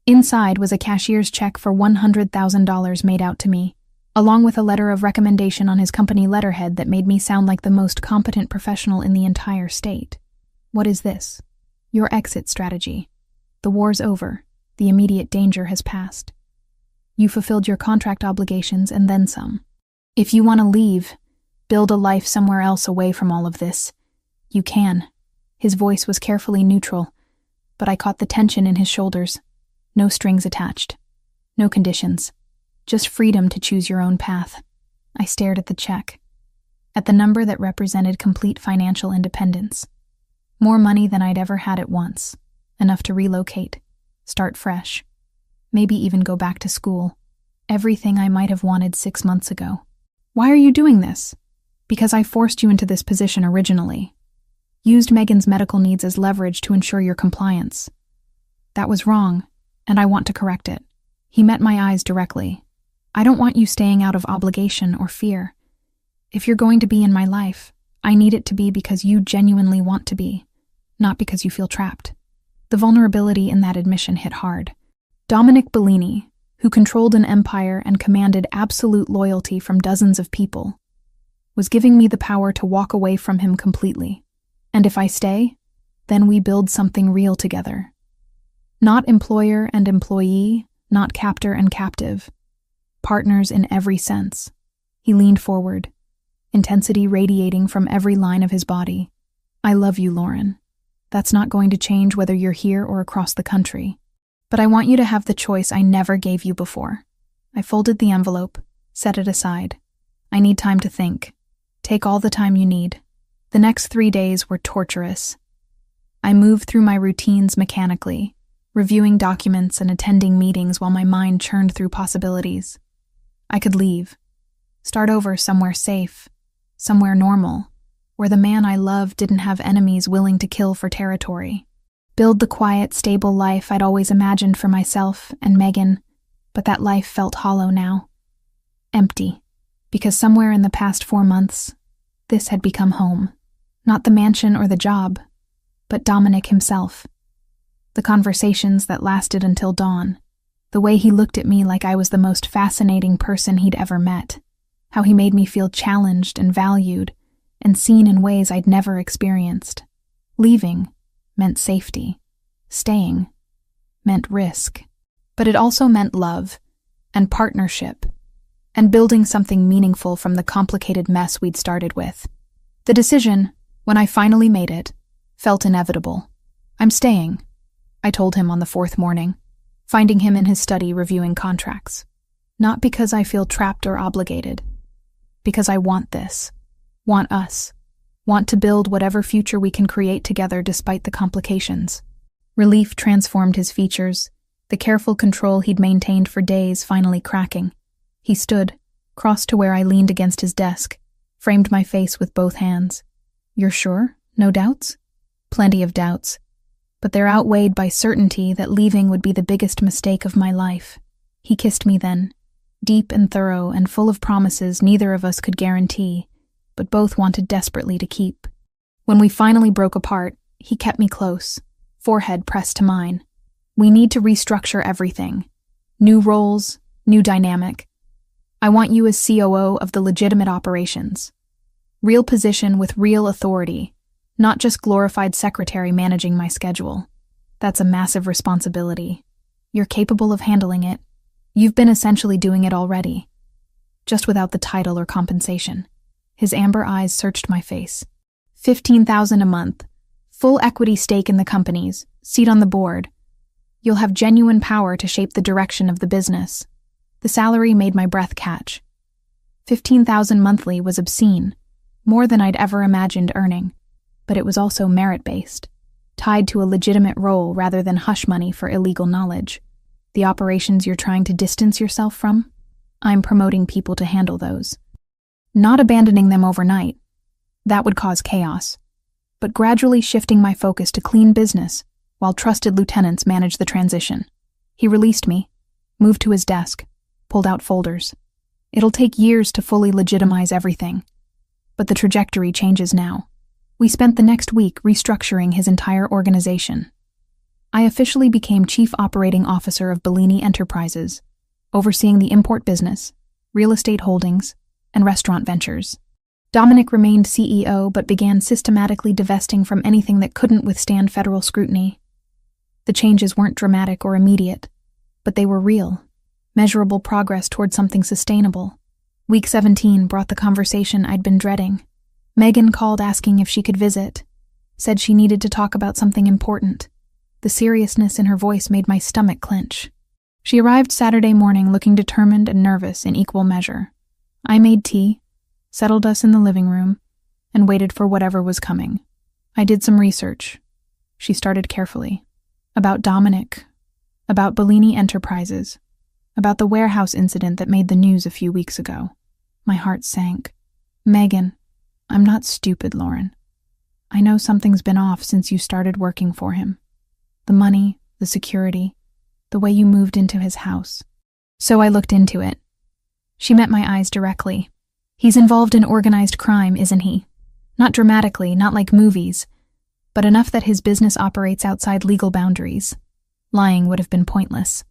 Inside was a cashier's check for $100,000 made out to me, along with a letter of recommendation on his company letterhead that made me sound like the most competent professional in the entire state. What is this? Your exit strategy. The war's over. The immediate danger has passed. You fulfilled your contract obligations and then some. If you want to leave, build a life somewhere else away from all of this, you can. His voice was carefully neutral, but I caught the tension in his shoulders. No strings attached. No conditions. Just freedom to choose your own path. I stared at the check, at the number that represented complete financial independence. More money than I'd ever had at once. Enough to relocate, start fresh, maybe even go back to school. Everything I might have wanted 6 months ago. Why are you doing this? Because I forced you into this position originally. Used Megan's medical needs as leverage to ensure your compliance. That was wrong, and I want to correct it. He met my eyes directly. I don't want you staying out of obligation or fear. If you're going to be in my life, I need it to be because you genuinely want to be, not because you feel trapped. The vulnerability in that admission hit hard. Dominic Bellini, who controlled an empire and commanded absolute loyalty from dozens of people, was giving me the power to walk away from him completely. And if I stay, then we build something real together. Not employer and employee, not captor and captive. Partners in every sense. He leaned forward, intensity radiating from every line of his body. I love you, Lauren. That's not going to change whether you're here or across the country. But I want you to have the choice I never gave you before. I folded the envelope, set it aside. I need time to think. Take all the time you need. The next 3 days were torturous. I moved through my routines mechanically, reviewing documents and attending meetings while my mind churned through possibilities. I could leave, start over somewhere safe, somewhere normal, where the man I loved didn't have enemies willing to kill for territory. Build the quiet, stable life I'd always imagined for myself and Megan, but that life felt hollow now. Empty, because somewhere in the past 4 months, this had become home. Not the mansion or the job, but Dominic himself. The conversations that lasted until dawn, the way he looked at me like I was the most fascinating person he'd ever met, how he made me feel challenged and valued and seen in ways I'd never experienced. Leaving meant safety. Staying meant risk. But it also meant love and partnership and building something meaningful from the complicated mess we'd started with. The decision, when I finally made it, felt inevitable. I'm staying, I told him on the 4th morning, finding him in his study reviewing contracts. Not because I feel trapped or obligated. Because I want this. Want us. Want to build whatever future we can create together despite the complications. Relief transformed his features, the careful control he'd maintained for days finally cracking. He stood, crossed to where I leaned against his desk, framed my face with both hands. You're sure? No doubts? Plenty of doubts. But they're outweighed by certainty that leaving would be the biggest mistake of my life. He kissed me then, deep and thorough and full of promises neither of us could guarantee, but both wanted desperately to keep. When we finally broke apart, he kept me close, forehead pressed to mine. We need to restructure everything. New roles, new dynamic. I want you as COO of the legitimate operations. Real position with real authority, not just glorified secretary managing my schedule. That's a massive responsibility. You're capable of handling it. You've been essentially doing it already, just without the title or compensation. His amber eyes searched my face. $15,000 a month, full equity stake in the companies, seat on the board. You'll have genuine power to shape the direction of the business. The salary made my breath catch. $15,000 monthly was obscene, more than I'd ever imagined earning, but it was also merit-based, tied to a legitimate role rather than hush money for illegal knowledge. The operations you're trying to distance yourself from? I'm promoting people to handle those. Not abandoning them overnight. That would cause chaos. But gradually shifting my focus to clean business, while trusted lieutenants manage the transition. He released me, moved to his desk, pulled out folders. It'll take years to fully legitimize everything. But the trajectory changes now. We spent the next week restructuring his entire organization. I officially became Chief Operating Officer of Bellini Enterprises, overseeing the import business, real estate holdings, and restaurant ventures. Dominic remained CEO but began systematically divesting from anything that couldn't withstand federal scrutiny. The changes weren't dramatic or immediate, but they were real, measurable progress toward something sustainable. Week 17 brought the conversation I'd been dreading. Megan called asking if she could visit, said she needed to talk about something important. The seriousness in her voice made my stomach clench. She arrived Saturday morning looking determined and nervous in equal measure. I made tea, settled us in the living room, and waited for whatever was coming. I did some research. She started carefully. About Dominic, about Bellini Enterprises, about the warehouse incident that made the news a few weeks ago. My heart sank. Megan, I'm not stupid, Lauren. I know something's been off since you started working for him. The money, the security, the way you moved into his house. So I looked into it. She met my eyes directly. He's involved in organized crime, isn't he? Not dramatically, not like movies, but enough that his business operates outside legal boundaries. Lying would have been pointless.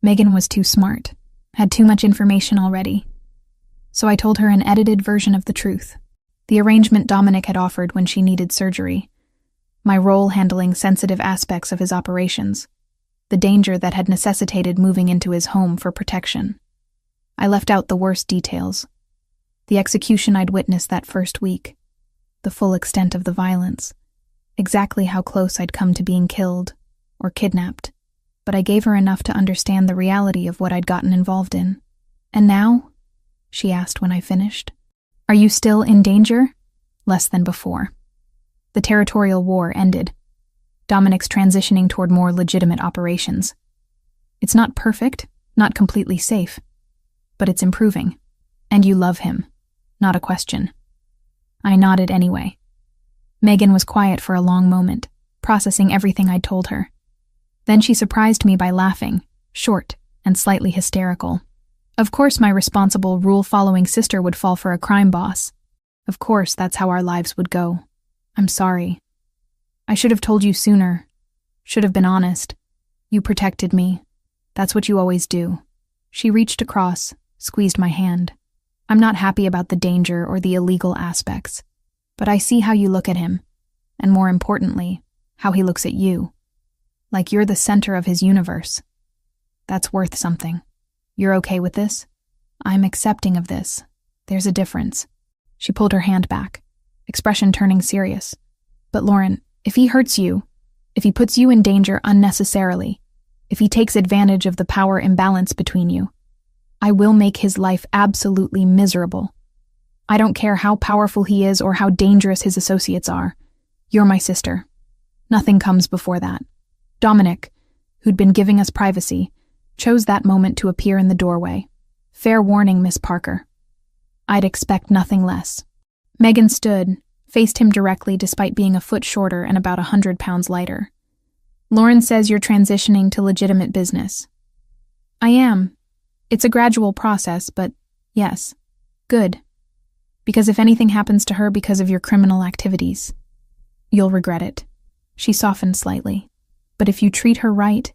Megan was too smart, had too much information already. So I told her an edited version of the truth. The arrangement Dominic had offered when she needed surgery. My role handling sensitive aspects of his operations. The danger that had necessitated moving into his home for protection. I left out the worst details. The execution I'd witnessed that first week. The full extent of the violence. Exactly how close I'd come to being killed or kidnapped. But I gave her enough to understand the reality of what I'd gotten involved in. And now? She asked when I finished. Are you still in danger? Less than before. The territorial war ended. Dominic's transitioning toward more legitimate operations. It's not perfect, not completely safe, but it's improving. And you love him. Not a question. I nodded anyway. Megan was quiet for a long moment, processing everything I'd told her. Then she surprised me by laughing, short and slightly hysterical. Of course my responsible, rule-following sister would fall for a crime boss. Of course that's how our lives would go. I'm sorry. I should have told you sooner. Should have been honest. You protected me. That's what you always do. She reached across, squeezed my hand. I'm not happy about the danger or the illegal aspects, but I see how you look at him, and more importantly, how he looks at you. Like you're the center of his universe. That's worth something. You're okay with this? I'm accepting of this. There's a difference. She pulled her hand back, expression turning serious. But Lauren, if he hurts you, if he puts you in danger unnecessarily, if he takes advantage of the power imbalance between you, I will make his life absolutely miserable. I don't care how powerful he is or how dangerous his associates are. You're my sister. Nothing comes before that. Dominic, who'd been giving us privacy, chose that moment to appear in the doorway. Fair warning, Miss Parker. I'd expect nothing less. Megan stood, faced him directly despite being a foot shorter and about 100 pounds lighter. Lauren says you're transitioning to legitimate business. I am. It's a gradual process, but yes, good. Because if anything happens to her because of your criminal activities, you'll regret it. She softened slightly. But if you treat her right,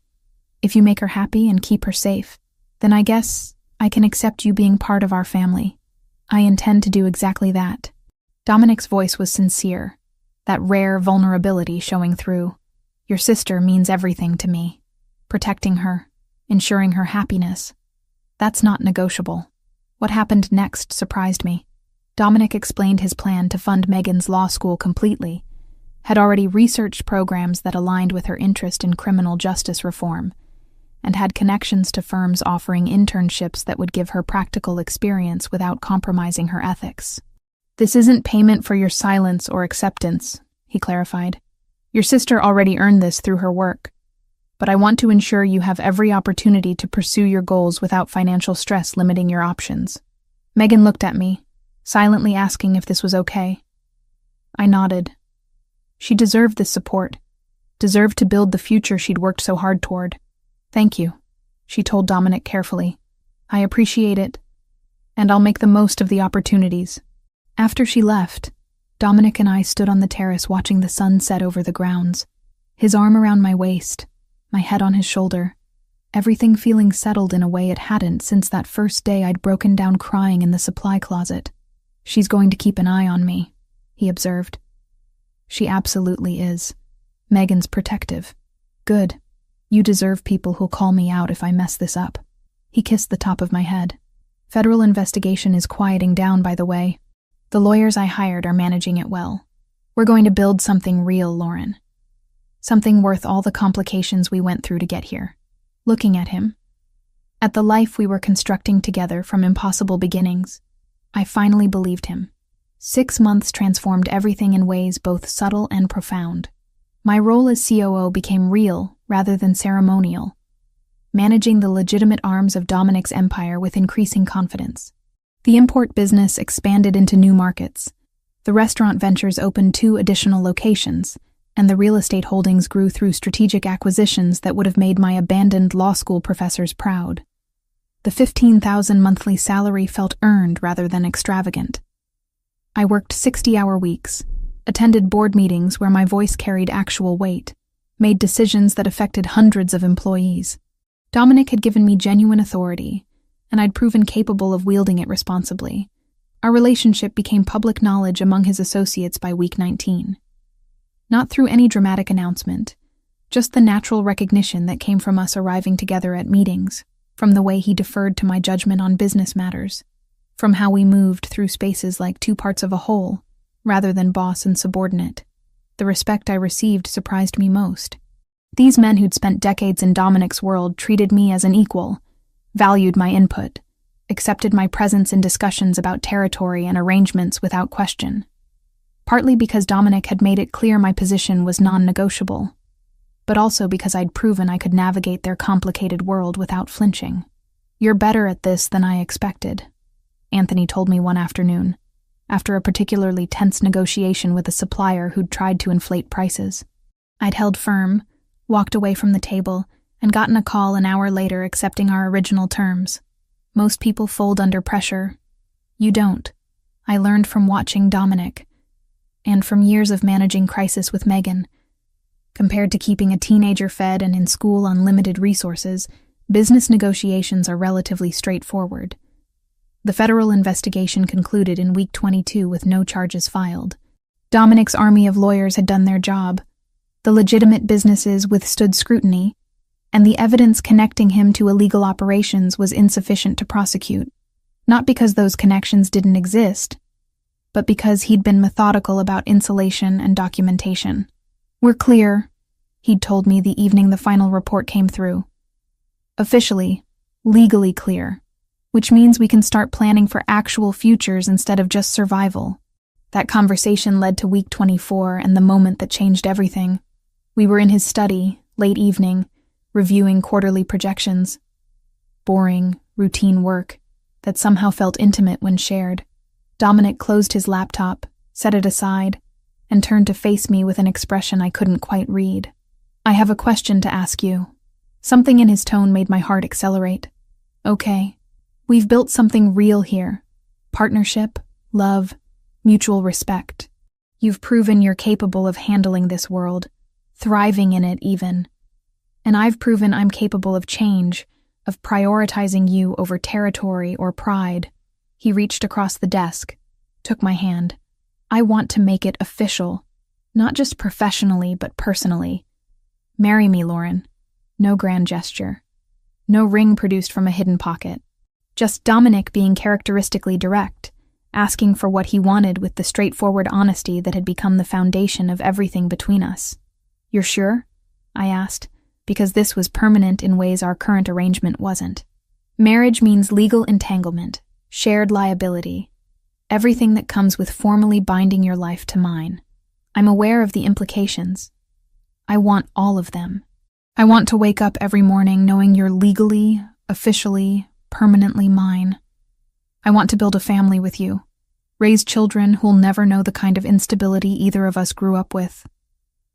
if you make her happy and keep her safe, then I guess I can accept you being part of our family. I intend to do exactly that. Dominic's voice was sincere, that rare vulnerability showing through. Your sister means everything to me. Protecting her, ensuring her happiness. That's not negotiable. What happened next surprised me. Dominic explained his plan to fund Megan's law school completely, had already researched programs that aligned with her interest in criminal justice reform, and had connections to firms offering internships that would give her practical experience without compromising her ethics. This isn't payment for your silence or acceptance, he clarified. Your sister already earned this through her work, but I want to ensure you have every opportunity to pursue your goals without financial stress limiting your options. Megan looked at me, silently asking if this was okay. I nodded. She deserved this support, deserved to build the future she'd worked so hard toward. Thank you, she told Dominic carefully. I appreciate it, and I'll make the most of the opportunities. After she left, Dominic and I stood on the terrace watching the sun set over the grounds, his arm around my waist, my head on his shoulder, everything feeling settled in a way it hadn't since that first day I'd broken down crying in the supply closet. She's going to keep an eye on me, he observed. She absolutely is. Megan's protective. Good. You deserve people who'll call me out if I mess this up. He kissed the top of my head. Federal investigation is quieting down, by the way. The lawyers I hired are managing it well. We're going to build something real, Lauren. Something worth all the complications we went through to get here. Looking at him, at the life we were constructing together from impossible beginnings, I finally believed him. 6 months transformed everything in ways both subtle and profound. My role as COO became real rather than ceremonial, managing the legitimate arms of Dominic's empire with increasing confidence. The import business expanded into new markets. The restaurant ventures opened 2 additional locations, and the real estate holdings grew through strategic acquisitions that would have made my abandoned law school professors proud. The $15,000 monthly salary felt earned rather than extravagant. I worked 60-hour weeks, attended board meetings where my voice carried actual weight, made decisions that affected hundreds of employees. Dominic had given me genuine authority, and I'd proven capable of wielding it responsibly. Our relationship became public knowledge among his associates by week 19. Not through any dramatic announcement, just the natural recognition that came from us arriving together at meetings, from the way he deferred to my judgment on business matters, from how we moved through spaces like 2 parts of a whole, rather than boss and subordinate. The respect I received surprised me most. These men who'd spent decades in Dominic's world treated me as an equal, valued my input, accepted my presence in discussions about territory and arrangements without question. Partly because Dominic had made it clear my position was non-negotiable, but also because I'd proven I could navigate their complicated world without flinching. "You're better at this than I expected," Anthony told me one afternoon, after a particularly tense negotiation with a supplier who'd tried to inflate prices. I'd held firm, walked away from the table, and gotten a call an hour later accepting our original terms. Most people fold under pressure. You don't. I learned from watching Dominic, and from years of managing crisis with Megan. Compared to keeping a teenager fed and in school on limited resources, business negotiations are relatively straightforward. The federal investigation concluded in week 22 with no charges filed. Dominic's army of lawyers had done their job. The legitimate businesses withstood scrutiny, and the evidence connecting him to illegal operations was insufficient to prosecute. Not because those connections didn't exist, but because he'd been methodical about insulation and documentation. "We're clear," he'd told me the evening the final report came through. "Officially, legally clear, which means we can start planning for actual futures instead of just survival." That conversation led to week 24 and the moment that changed everything. We were in his study, late evening, reviewing quarterly projections. Boring, routine work that somehow felt intimate when shared. Dominic closed his laptop, set it aside, and turned to face me with an expression I couldn't quite read. "I have a question to ask you." Something in his tone made my heart accelerate. "Okay, we've built something real here. Partnership, love, mutual respect. You've proven you're capable of handling this world, thriving in it even. And I've proven I'm capable of change, of prioritizing you over territory or pride." He reached across the desk, took my hand. "I want to make it official, not just professionally, but personally. Marry me, Lauren." No grand gesture. No ring produced from a hidden pocket. Just Dominic being characteristically direct, asking for what he wanted with the straightforward honesty that had become the foundation of everything between us. "You're sure?" I asked, because this was permanent in ways our current arrangement wasn't. "Marriage means legal entanglement, shared liability, everything that comes with formally binding your life to mine. I'm aware of the implications. I want all of them. I want to wake up every morning knowing you're legally, officially, permanently mine. I want to build a family with you, raise children who'll never know the kind of instability either of us grew up with.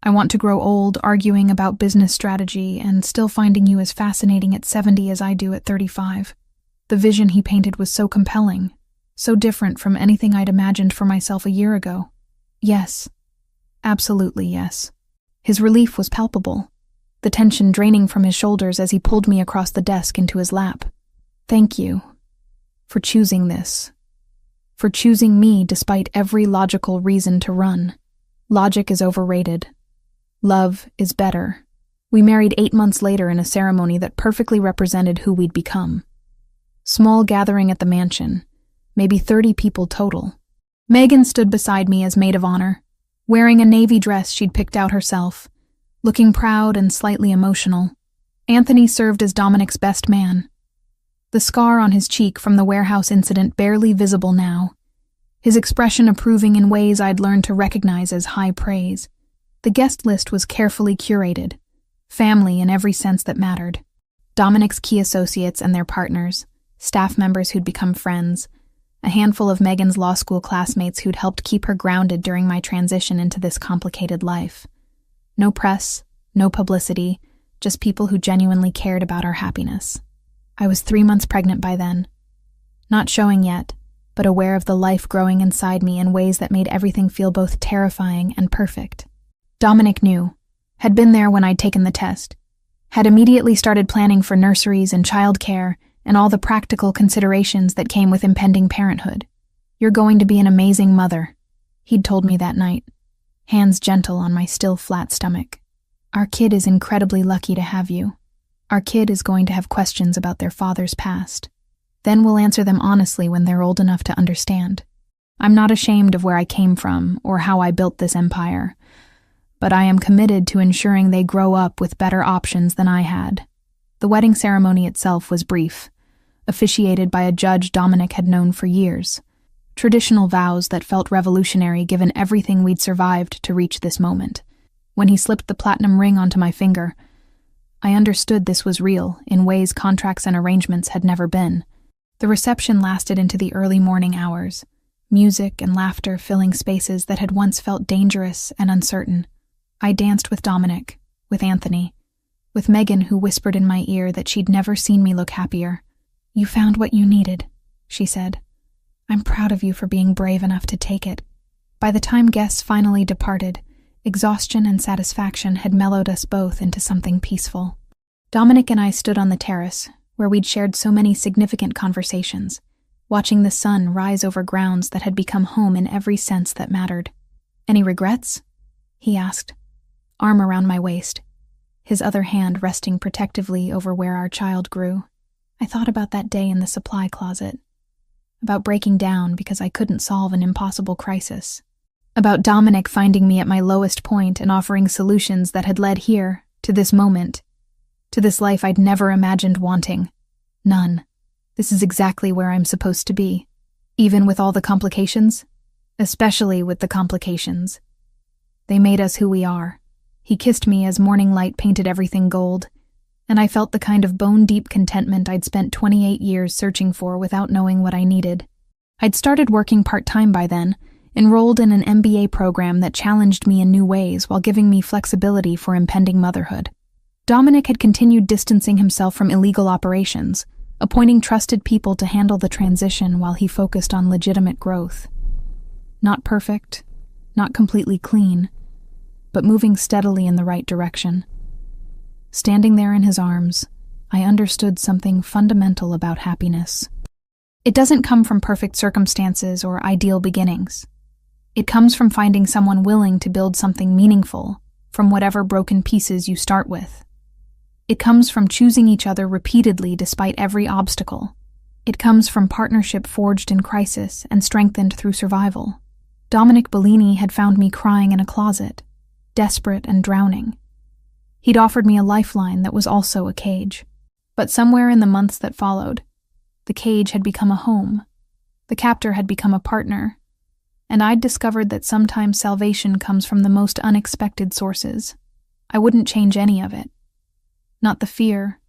I want to grow old arguing about business strategy and still finding you as fascinating at 70 as I do at 35. The vision he painted was so compelling, so different from anything I'd imagined for myself a year ago. Yes, absolutely yes. His relief was palpable, the tension draining from his shoulders as he pulled me across the desk into his lap. Thank you for choosing this, for choosing me despite every logical reason to run. Logic is overrated. Love is better. We married 8 months later in a ceremony that perfectly represented who we'd become. Small gathering at the mansion, maybe 30 people total. Megan stood beside me as maid of honor, wearing a navy dress she'd picked out herself, looking proud and slightly emotional. Anthony served as Dominic's best man. The scar on his cheek from the warehouse incident barely visible now, his expression approving in ways I'd learned to recognize as high praise. The guest list was carefully curated, family in every sense that mattered. Dominic's key associates and their partners, staff members who'd become friends, a handful of Megan's law school classmates who'd helped keep her grounded during my transition into this complicated life. No press, no publicity, just people who genuinely cared about our happiness. I was 3 months pregnant by then. Not showing yet, but aware of the life growing inside me in ways that made everything feel both terrifying and perfect. Dominic knew, had been there when I'd taken the test, had immediately started planning for nurseries and childcare and all the practical considerations that came with impending parenthood. "You're going to be an amazing mother," he'd told me that night, hands gentle on my still flat stomach. "Our kid is incredibly lucky to have you. Our kid is going to have questions about their father's past. Then we'll answer them honestly when they're old enough to understand. I'm not ashamed of where I came from or how I built this empire, but I am committed to ensuring they grow up with better options than I had." The wedding ceremony itself was brief, officiated by a judge Dominic had known for years. Traditional vows that felt revolutionary given everything we'd survived to reach this moment. When he slipped the platinum ring onto my finger, I understood this was real in ways contracts and arrangements had never been. The reception lasted into the early morning hours, music and laughter filling spaces that had once felt dangerous and uncertain. I danced with Dominic, with Anthony, with Megan, who whispered in my ear that she'd never seen me look happier. "You found what you needed," she said. "I'm proud of you for being brave enough to take it." By the time guests finally departed, exhaustion and satisfaction had mellowed us both into something peaceful. Dominic and I stood on the terrace, where we'd shared so many significant conversations, watching the sun rise over grounds that had become home in every sense that mattered. "Any regrets?" he asked, arm around my waist, his other hand resting protectively over where our child grew. I thought about that day in the supply closet, about breaking down because I couldn't solve an impossible crisis, about Dominic finding me at my lowest point and offering solutions that had led here, to this moment, to this life I'd never imagined wanting. None. This is exactly where I'm supposed to be, even with all the complications, especially with the complications. They made us who we are. He kissed me as morning light painted everything gold, and I felt the kind of bone-deep contentment I'd spent 28 years searching for without knowing what I needed. I'd started working part-time by then, enrolled in an MBA program that challenged me in new ways while giving me flexibility for impending motherhood. Dominic had continued distancing himself from illegal operations, appointing trusted people to handle the transition while he focused on legitimate growth. Not perfect, not completely clean, but moving steadily in the right direction. Standing there in his arms, I understood something fundamental about happiness. It doesn't come from perfect circumstances or ideal beginnings. It comes from finding someone willing to build something meaningful from whatever broken pieces you start with. It comes from choosing each other repeatedly despite every obstacle. It comes from partnership forged in crisis and strengthened through survival. Dominic Bellini had found me crying in a closet, desperate and drowning. He'd offered me a lifeline that was also a cage. But somewhere in the months that followed, the cage had become a home, the captor had become a partner, and I'd discovered that sometimes salvation comes from the most unexpected sources. I wouldn't change any of it. Not the fear,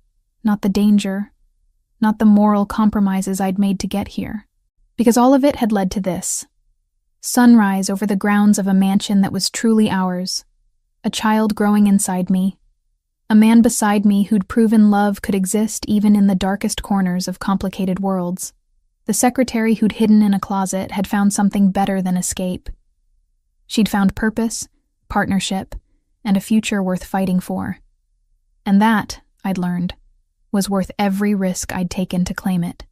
not the danger, not the moral compromises I'd made to get here. Because all of it had led to this. Sunrise over the grounds of a mansion that was truly ours. A child growing inside me. A man beside me who'd proven love could exist even in the darkest corners of complicated worlds. The secretary who'd hidden in a closet had found something better than escape. She'd found purpose, partnership, and a future worth fighting for. And that, I'd learned, was worth every risk I'd taken to claim it.